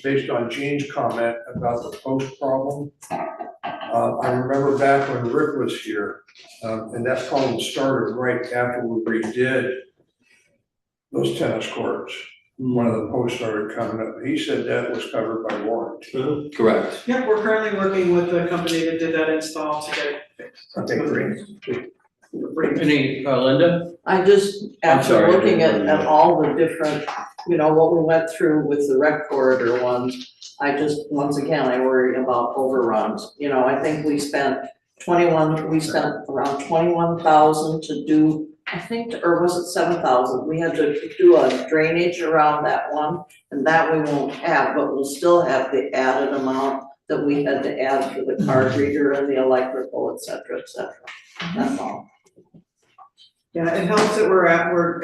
based on Gene's comment about the post problem, I remember back when Rick was here, and that problem started right after we redid those tennis courts. One of the posts started coming up. He said that was covered by warranty. Correct. Yep, we're currently working with the company that did that install to get it fixed. Okay, great. Any, Linda? I just, I'm after sorry, I looking didn't at know. all the different, what we went through with the rec corridor ones, I just, once again, I worry about overruns. I think we spent around 21,000 to do, I think, or was it 7,000? We had to do a drainage around that one, and that we won't have, but we'll still have the added amount that we had to add for the card reader and the electrical, et cetera, et cetera. That's all. Yeah, it helps that we're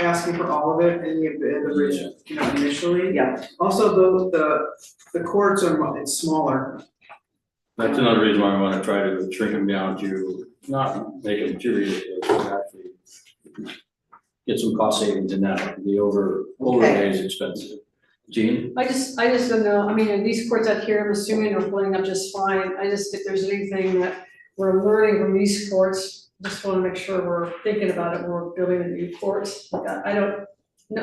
asking for all of it in the original, initially. Yeah. Also, the courts it's smaller. That's another reason why I wanna try to shrink them down to not make them too ridiculous, but actually get some cost savings in that. The overlay is expensive. Gene? I just don't know, I mean, in these courts out here, I'm assuming they're pulling up just fine, if there's anything that we're learning from these courts, just wanna make sure we're thinking about it when we're building the new courts. Like, I don't,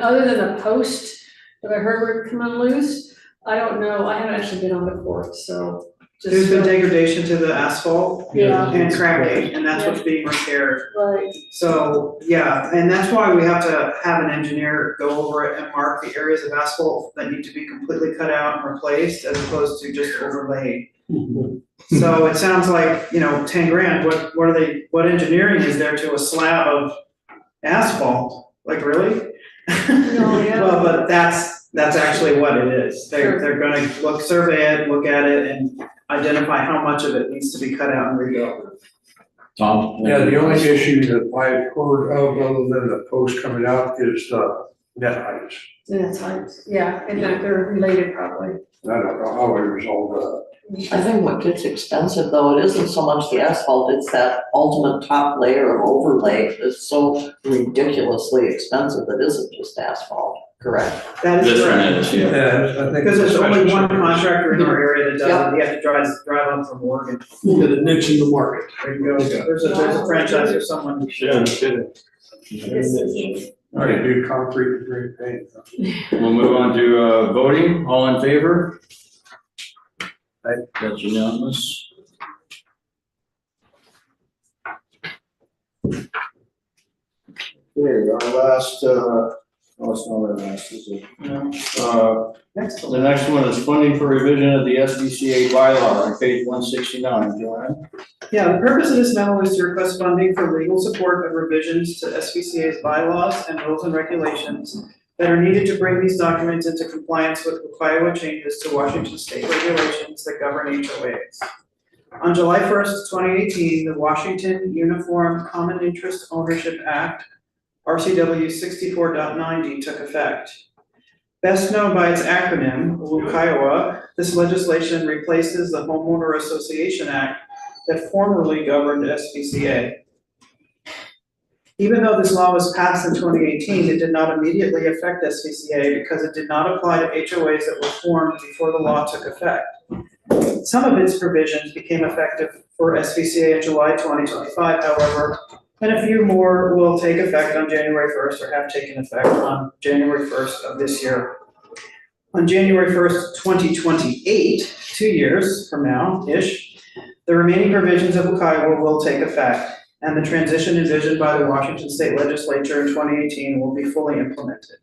other than the post that I heard were coming loose, I don't know, I haven't actually been on the court, so just. There's been degradation to the asphalt Yeah, and cracking, and that's what's being repaired. right, So, yeah, and that's why we have to have an engineer go over it and mark the areas of asphalt that need to be completely cut out and replaced as opposed to just overlaid. So it sounds like, 10 grand, what engineering is there to a slab of asphalt? Like, really? No, yeah. Well, but that's actually what it is. They're gonna survey it, look at it, and identify how much of it needs to be cut out and rebuilt. Tom? Yeah, the only issue that I've heard of, other than the post coming out, is net heights. that's fine, yeah, and that they're related probably. I don't know how we resolve that. I think what gets expensive though, it isn't so much the asphalt, it's that ultimate top layer of overlay that's so ridiculously expensive, it isn't just asphalt, correct? That is This one correct. is, yeah. Yeah, I think. Because there's only special one contractor in our area that does Yep. it, you have to drive up from Oregon. Got a niche in the market. There you go, there's a franchise or someone. Yeah, kidding. All right, do concrete and green paint. We'll move on to, voting. All in favor? That's unanimous. Okay, our last, oh, it's not our last, is it? Next The next one is funding for revision of the SVCA bylaw on page 169, Joanne. Yeah, the purpose of this memo is to request funding for legal support of revisions to SVCA's bylaws and rules and regulations that are needed to bring these documents into compliance with Iowa changes to Washington state regulations that govern HOAs. On July 1st, 2018, the Washington Uniform Common Interest Ownership Act, RCW 64.90, took effect. Best known by its acronym, WCIOA, this legislation replaces the Homeowner Association Act that formerly governed SVCA. Even though this law was passed in 2018, it did not immediately affect SVCA because it did not apply to HOAs that were formed before the law took effect. Some of its provisions became effective for SVCA in July 2025, however, and a few more will take effect on January 1st or have taken effect on January 1st of this year. On January 1st, 2028, 2 years from now-ish, the remaining provisions of WCIOA will take effect, and the transition envisioned by the Washington State Legislature in 2018 will be fully implemented.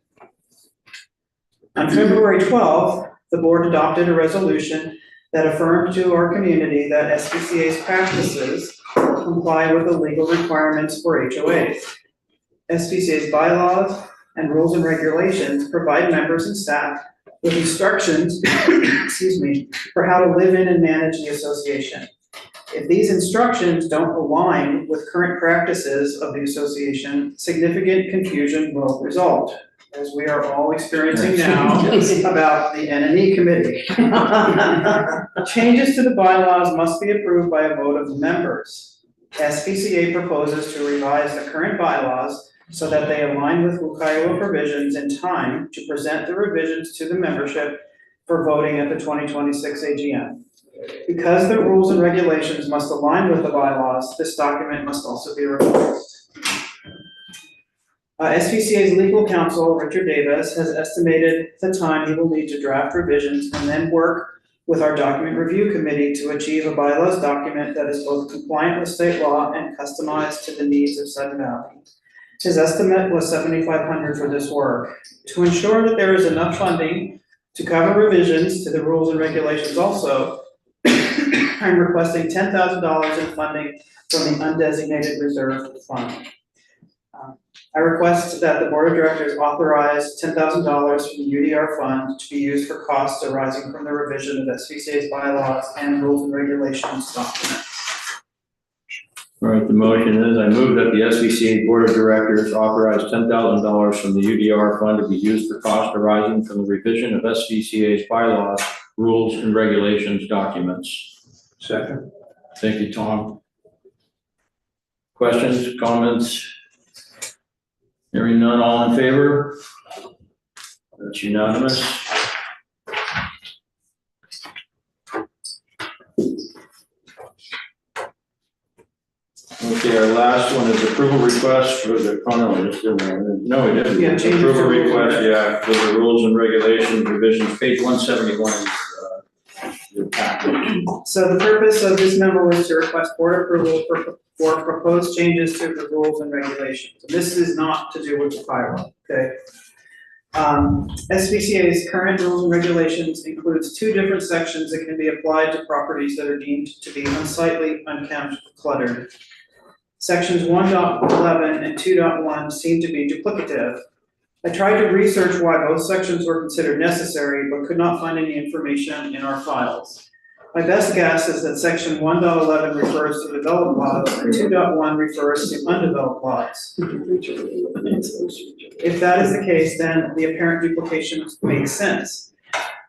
On February 12th, the board adopted a resolution that affirmed to our community that SVCA's practices comply with the legal requirements for HOAs. SVCA's bylaws and rules and regulations provide members and staff with instructions, excuse me, for how to live in and manage the association. If these instructions don't align with current practices of the association, significant confusion will result, as we are all experiencing now about the N&E committee. Changes to the bylaws must be approved by a vote of the members. SVCA proposes to revise the current bylaws so that they align with Whatcom provisions in time to present the revisions to the membership for voting at the 2026 AGM. Because the rules and regulations must align with the bylaws, this document must also be revised. SVCA's legal counsel, Richard Davis, has estimated the time he will need to draft revisions and then work with our document review committee to achieve a bylaws document that is both compliant with state law and customized to the needs of Sudden Valley. His estimate was $7,500 for this work. To ensure that there is enough funding to cover revisions to the rules and regulations also, I'm requesting $10,000 in funding from the undesignated reserve fund. I request that the board of directors authorize $10,000 from the UDR fund to be used for costs arising from the revision of SVCA's bylaws and rules and regulations document. All right, the motion is, I move that the SVCA Board of Directors authorize $10,000 from the UDR fund to be used for costs arising from the revision of SVCA's bylaws, rules, and regulations documents. Second. Thank you, Tom. Questions, comments? Hearing none, all in favor? That's unanimous. Okay, our last one is approval request for the, oh no, we just did one. No, we didn't. Yeah, changes to Approval rules. request, yeah, for the rules and regulations revisions, page 171 is your packet. So the purpose of this memo is to request board approval for proposed changes to the rules and regulations. This is not to do with the firewall, okay? SVCA's current rules and regulations includes two different sections that can be applied to properties that are deemed to be unsightly, unkempt, or cluttered. Sections 1.11 and 2.1 seem to be duplicative. I tried to research why both sections were considered necessary, but could not find any information in our files. My best guess is that section 1.11 refers to developed lots and 2.1 refers to undeveloped lots. If that is the case, then the apparent duplication makes sense.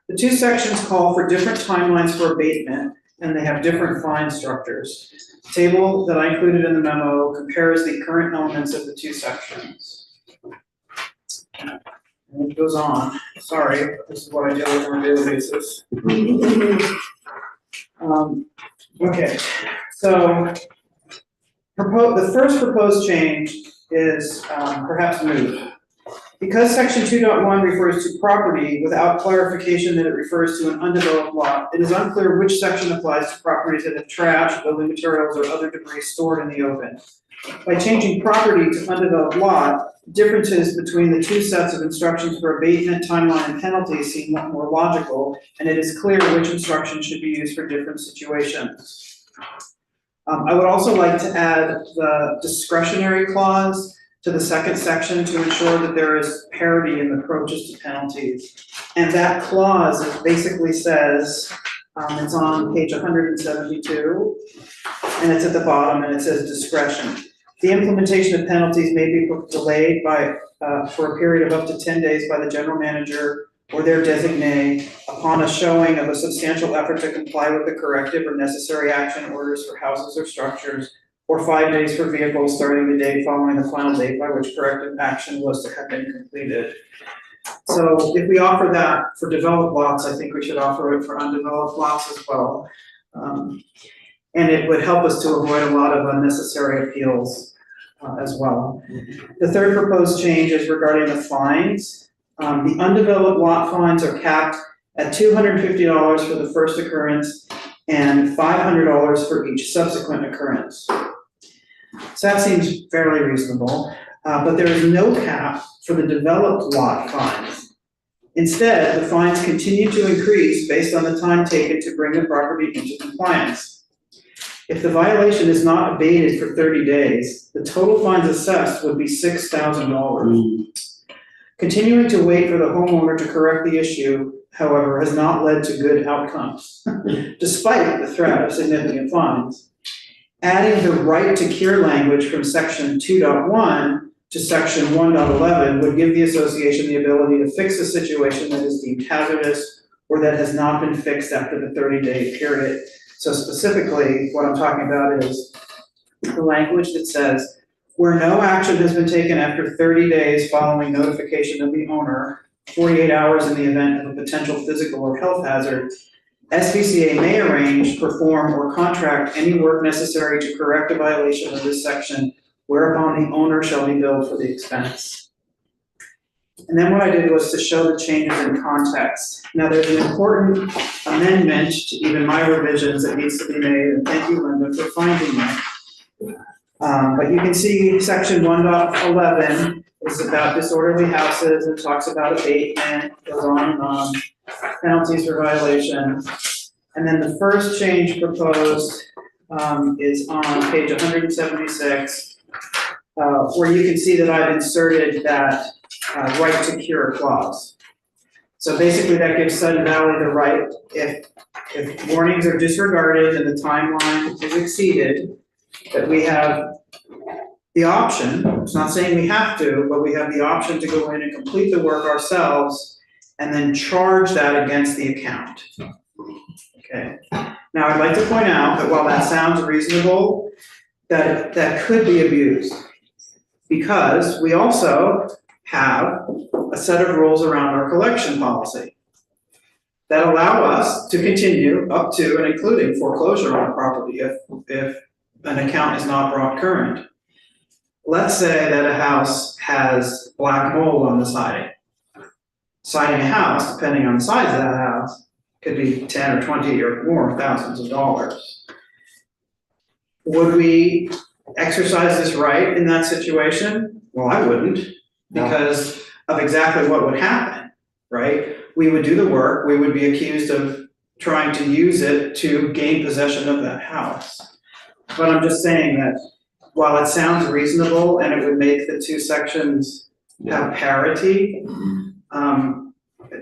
The two sections call for different timelines for abatement, and they have different fine structures. The table that I included in the memo compares the current elements of the two sections. And it goes on. Sorry, this is what I deal with on a daily basis. Okay, so the first proposed change is perhaps moot. Because section 2.1 refers to property without clarification that it refers to an undeveloped lot, it is unclear which section applies to properties that have trash, building materials, or other debris stored in the open. By changing property to undeveloped lot, differences between the two sets of instructions for abatement, timeline, and penalties seem more logical, and it is clear which instruction should be used for different situations. I would also like to add the discretionary clause to the second section to ensure that there is parity in the approaches to penalties. And that clause basically says, it's on page 172, and it's at the bottom, and it says discretion. The implementation of penalties may be delayed for a period of up to 10 days by the general manager or their designee upon a showing of a substantial effort to comply with the corrective or necessary action orders for houses or structures, or 5 days for vehicles starting the day following the final date by which corrective action was to have been completed. So if we offer that for developed lots, I think we should offer it for undeveloped lots as well. And it would help us to avoid a lot of unnecessary appeals as well. The third proposed change is regarding the fines. The undeveloped lot fines are capped at $250 for the first occurrence and $500 for each subsequent occurrence. So that seems fairly reasonable, but there is no cap for the developed lot fines. Instead, the fines continue to increase based on the time taken to bring the property into compliance. If the violation is not abated for 30 days, the total fines assessed would be $6,000. Continuing to wait for the homeowner to correct the issue, however, has not led to good outcomes, despite the threat of significant fines. adding the right to cure language from section 2.1 to section 1.11 would give the association the ability to fix a situation that is deemed hazardous or that has not been fixed after the 30-day period. So specifically, what I'm talking about is the language that says, where no action has been taken after 30 days following notification of the owner, 48 hours in the event of a potential physical or health hazard, SVCA may arrange, perform, or contract any work necessary to correct a violation of this section, whereupon the owner shall be billed for the expense. And then what I did was to show the changes in context. Now, there's an important amendment to even my revisions that needs to be made, and thank you, Linda, for finding that. But you can see section 1.11 is about disorderly houses, and talks about abatement, goes on and on, penalties for violation. And then the first change proposed is on page 176, where you can see that I've inserted that right to cure clause. So basically that gives Sudden Valley the right, if warnings are disregarded and the timeline is exceeded, that we have the option, it's not saying we have to, but we have the option to go in and complete the work ourselves and then charge that against the account. Okay. Now I'd like to point out that while that sounds reasonable, that could be abused, because we also have a set of rules around our collection policy that allow us to continue up to and including foreclosure on a property if an account is not brought current. Let's say that a house has black mold on the siding. Siding a house, depending on the size of that house, could be 10 or 20 or more thousands of dollars. Would we exercise this right in that situation? Well, I wouldn't, because of exactly what would happen, right? We would do the work, we would be accused of trying to use it to gain possession of that house. But I'm just saying that while it sounds reasonable and it would make the two sections have parity,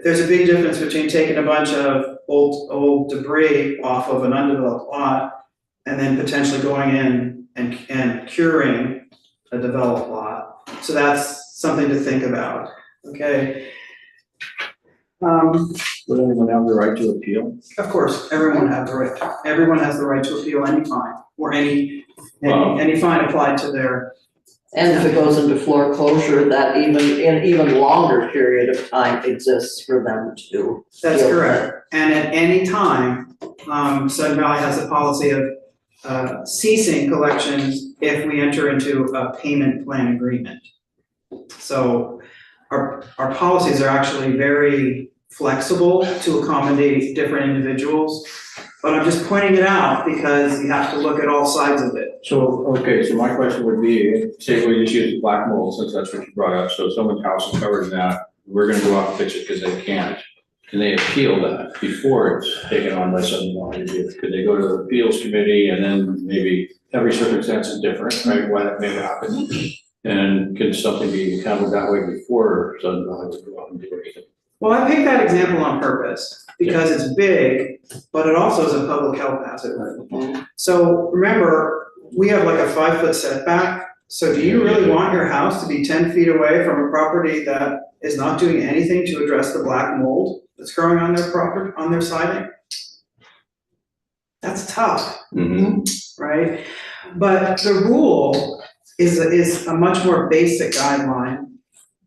there's a big difference between taking a bunch of old debris off of an undeveloped lot and then potentially going in and curing a developed lot. So that's something to think about, okay? Would anyone have the right to appeal? Of course, everyone has the right to appeal any fine, or any fine applied to their. And if it goes into foreclosure, that even longer period of time exists for them to. That's correct. And at any time, Sudden Valley has a policy of ceasing collections if we enter into a payment plan agreement. So our policies are actually very flexible to accommodate different individuals. But I'm just pointing it out because you have to look at all sides of it. So, okay, so my question would be, say we just use black mold, since that's what you brought up, so if someone's house is covered in that, we're gonna go out and fix it because they can't. Can they appeal that before it's taken on by Sudden Valley? Could they go to the appeals committee, and then maybe every circumstance is different, right, why that may happen? And can something be handled that way before Sudden Valley would go out and do anything? Well, I picked that example on purpose because it's big, but it also is a public health hazard. So remember, we have like a 5-foot setback. So do you really want your house to be 10 feet away from a property that is not doing anything to address the black mold that's growing on their property, on their siding? That's tough, right? But the rule is a much more basic guideline.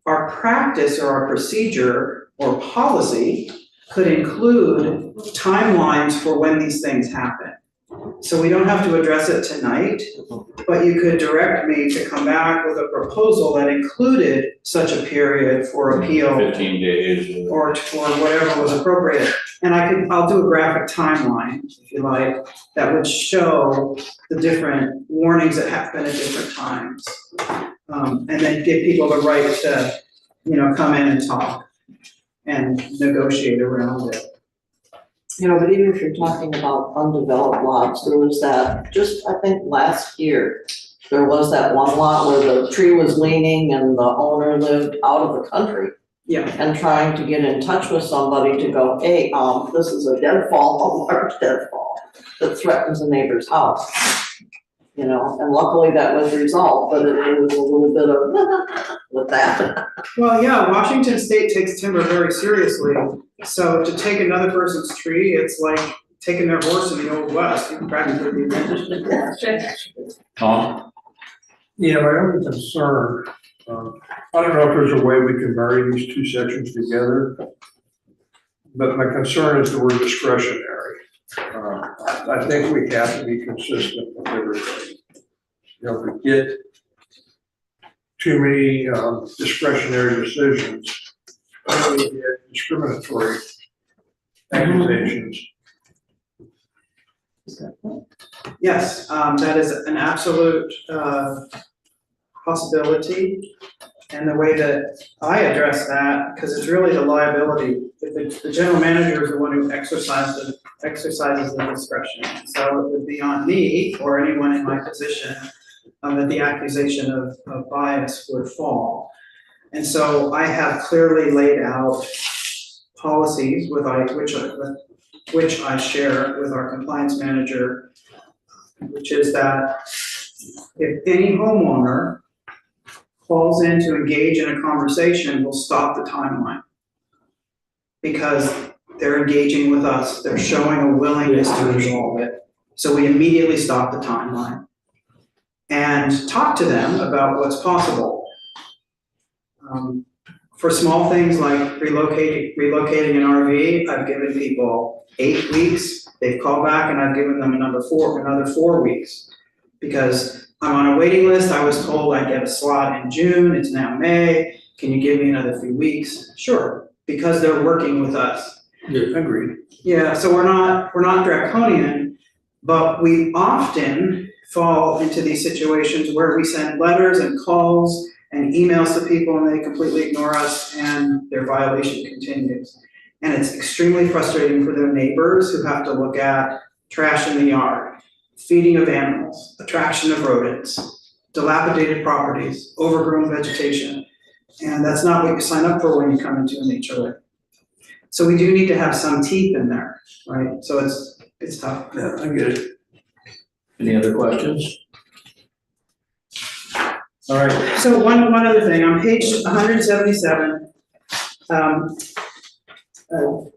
Our practice or our procedure or policy could include timelines for when these things happen. So we don't have to address it tonight, but you could direct me to come back with a proposal that included such a period for appeal. 15 days. Or whatever was appropriate. And I'll do a graphic timeline, if you like, that would show the different warnings that happen at different times. And then give people the right to, come in and talk and negotiate around it. But even if you're talking about undeveloped lots, there was that, just I think last year, there was that one lot where the tree was leaning and the owner lived out of the country. Yeah. And trying to get in touch with somebody to go, hey, this is a deadfall, a large deadfall that threatens a neighbor's house. you know, and luckily that was resolved, but it was a little bit of with that. Well, yeah, Washington State takes timber very seriously, so to take another person's tree, it's like taking their horse in the Old West, you can practically be Tom? Yeah, my only concern, I don't know if there's a way we can marry these two sections together, but my concern is the word discretionary. I think we have to be consistent with everything. You know, if we get too many discretionary decisions, then we get discriminatory accusations. Yes, that is an absolute possibility. And the way that I address that, because it's really the liability, the general manager is the one who exercises the discretion. So it would be on me or anyone in my position that the accusation of bias would fall. And so I have clearly laid out policies which I share with our compliance manager, which is that if any homeowner calls in to engage in a conversation, we'll stop the timeline. Because they're engaging with us, they're showing a willingness to resolve it. So we immediately stop the timeline and talk to them about what's possible. For small things like relocating an RV, I've given people 8 weeks. They've called back and I've given them another 4 weeks. Because I'm on a waiting list, I was told I'd get a slot in June, it's now May. Can you give me another few weeks? Sure, because they're working with us. Yeah, Agreed. Yeah, so we're not draconian, but we often fall into these situations where we send letters and calls and emails to people and they completely ignore us and their violation continues. And it's extremely frustrating for their neighbors who have to look at trash in the yard, feeding of animals, attraction of rodents, dilapidated properties, overgrown vegetation. And that's not what you sign up for when you come into an HOA. So we do need to have some teeth in there, right? So it's tough. Yeah, I get it. Any other questions? All right, So one other thing, on page 177,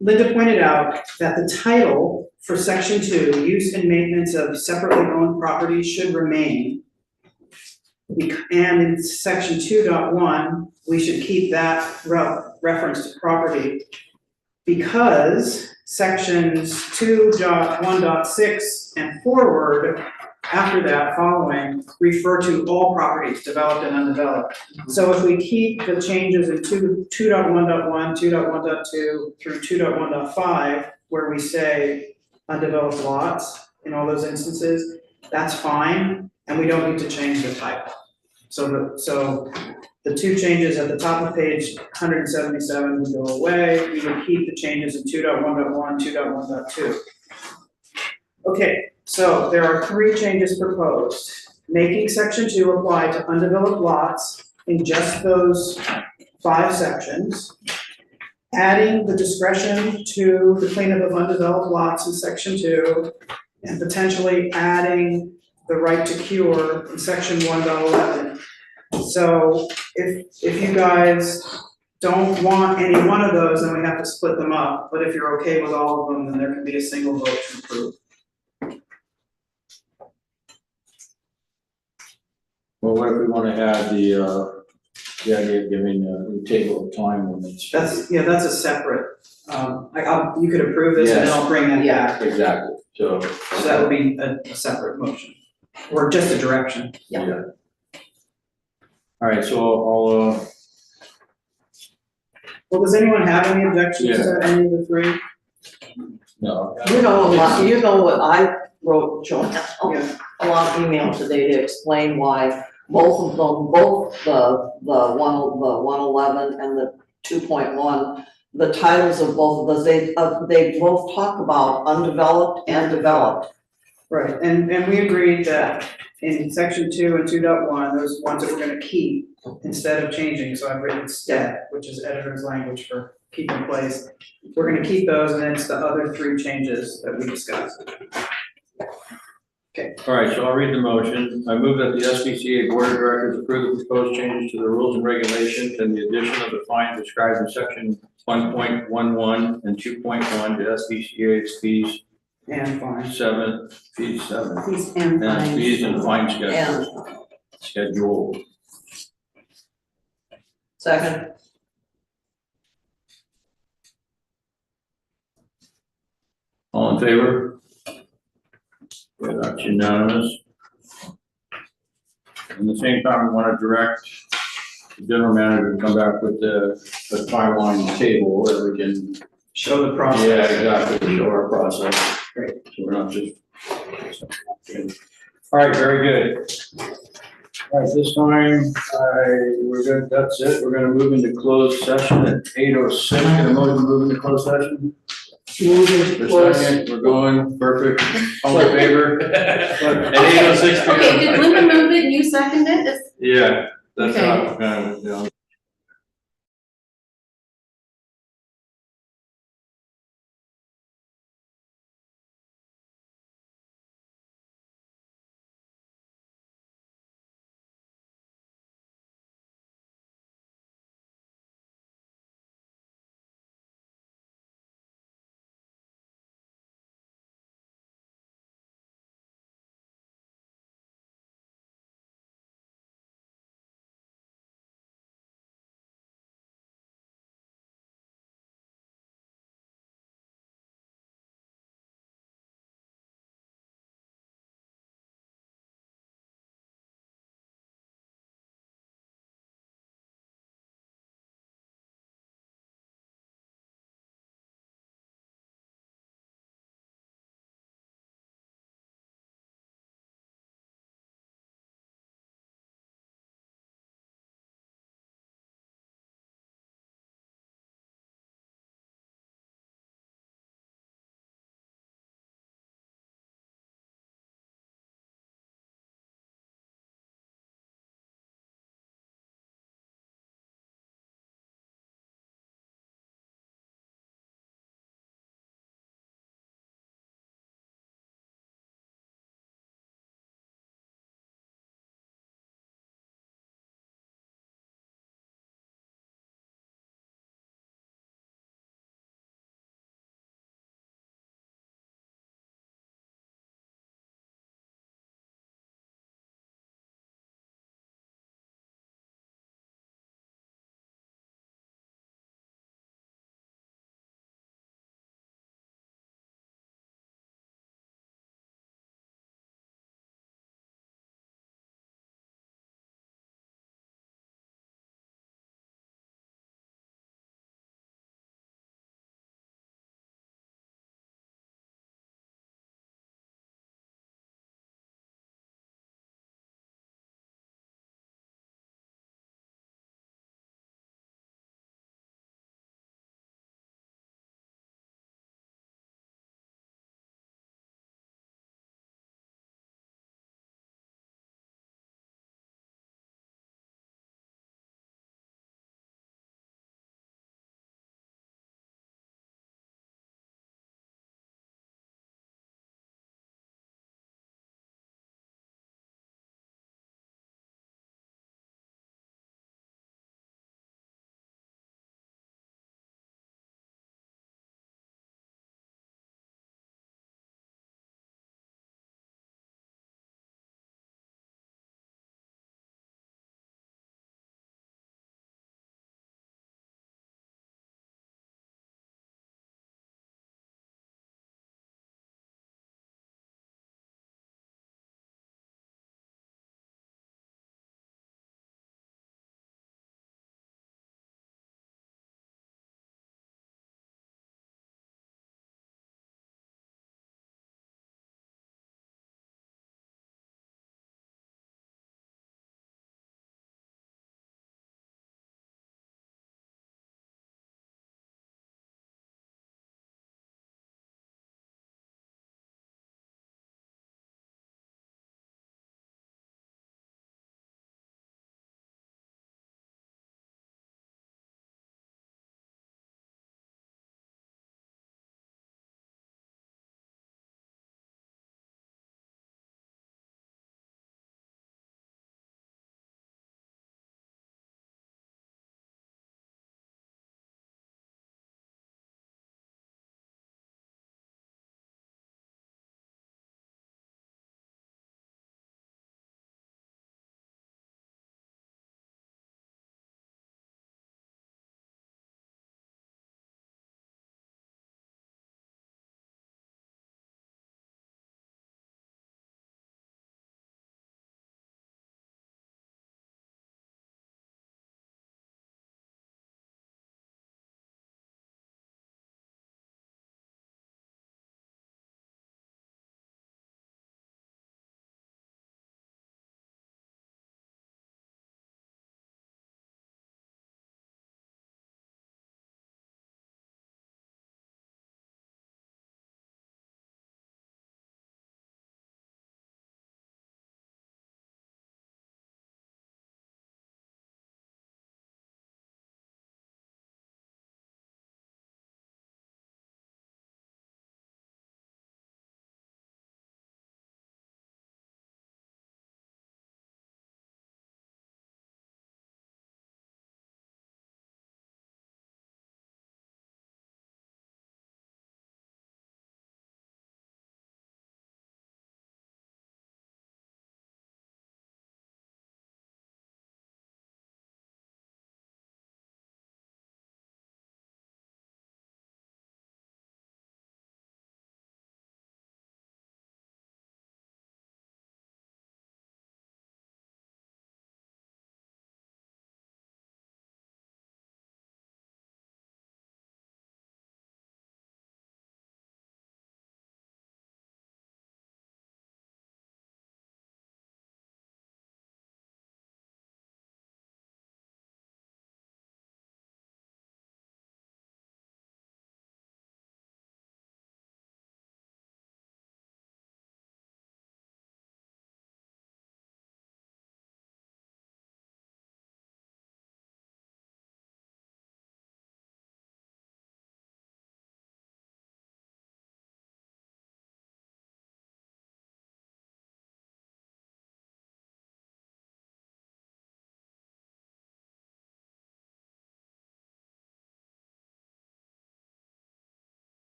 Linda pointed out that the title for section 2, use and maintenance of separately owned property should remain. And in section 2.1, we should keep that reference to property because sections 2.1.6 and forward, after that, following, refer to all properties developed and undeveloped. So if we keep the changes in 2.1.1, 2.1.2 through 2.1.5, where we say undeveloped lots in all those instances, that's fine, and we don't need to change the title. So the two changes at the top of page 177 would go away. We would keep the changes in 2.1.1, 2.1.2. Okay, so there are 3 changes proposed. Making section 2 apply to undeveloped lots in just those 5 sections. Adding the discretion to the cleanup of undeveloped lots in section 2, and potentially adding the right to cure in section 1.11. So if you guys don't want any one of those, then we have to split them up. But if you're okay with all of them, then there can be a single vote to approve. well, what if we want to add the idea of giving a table of time when it's. That's a separate, you could approve this and then I'll bring that back. Exactly, so. So that would be a separate motion, or just a direction. Yeah. All right, so I'll, Well, does anyone have any objections to any of the 3? no. You know what I wrote, Joanne, Yeah. a long email today to explain why both of them, both the 111 and the 2.1, the titles of both of those, they both talk about undeveloped and developed. Right, and we agreed that in section 2 and 2.1, those ones that we're gonna keep instead of changing, so I've written instead, which is editor's language for keep in place. We're gonna keep those, and it's the other 3 changes that we discussed. All right, so I'll read the motion. I move that the SVCA Board of Directors approve the proposed changes to the rules and regulations and the addition of the fine described in section 1.11 and 2.1 to SVCA's fees And fine. fees seven, Fees and and fines. fees and fine And schedule. second, All in favor? Yeah, that's unanimous. At the same time, we want to direct the general manager to come back with the timeline table that we can. Show the process. Yeah, exactly, show our process. Great. So we're not just. All right, very good. All right, this time, we're good, that's it. We're gonna move into closed session at 8:06. Gonna move into closed session. For a second, we're going, perfect. All in favor? At 8:06. Okay, did Linda move it and you seconded it? Yeah, that's Okay. how, you know,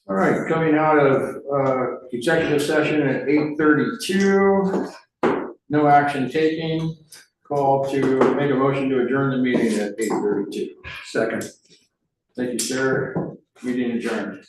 All right, coming out of executive session at 8:32. No action taking. Call to make a motion to adjourn the meeting at 8:32. Second. Thank you, sir. Meeting adjourned.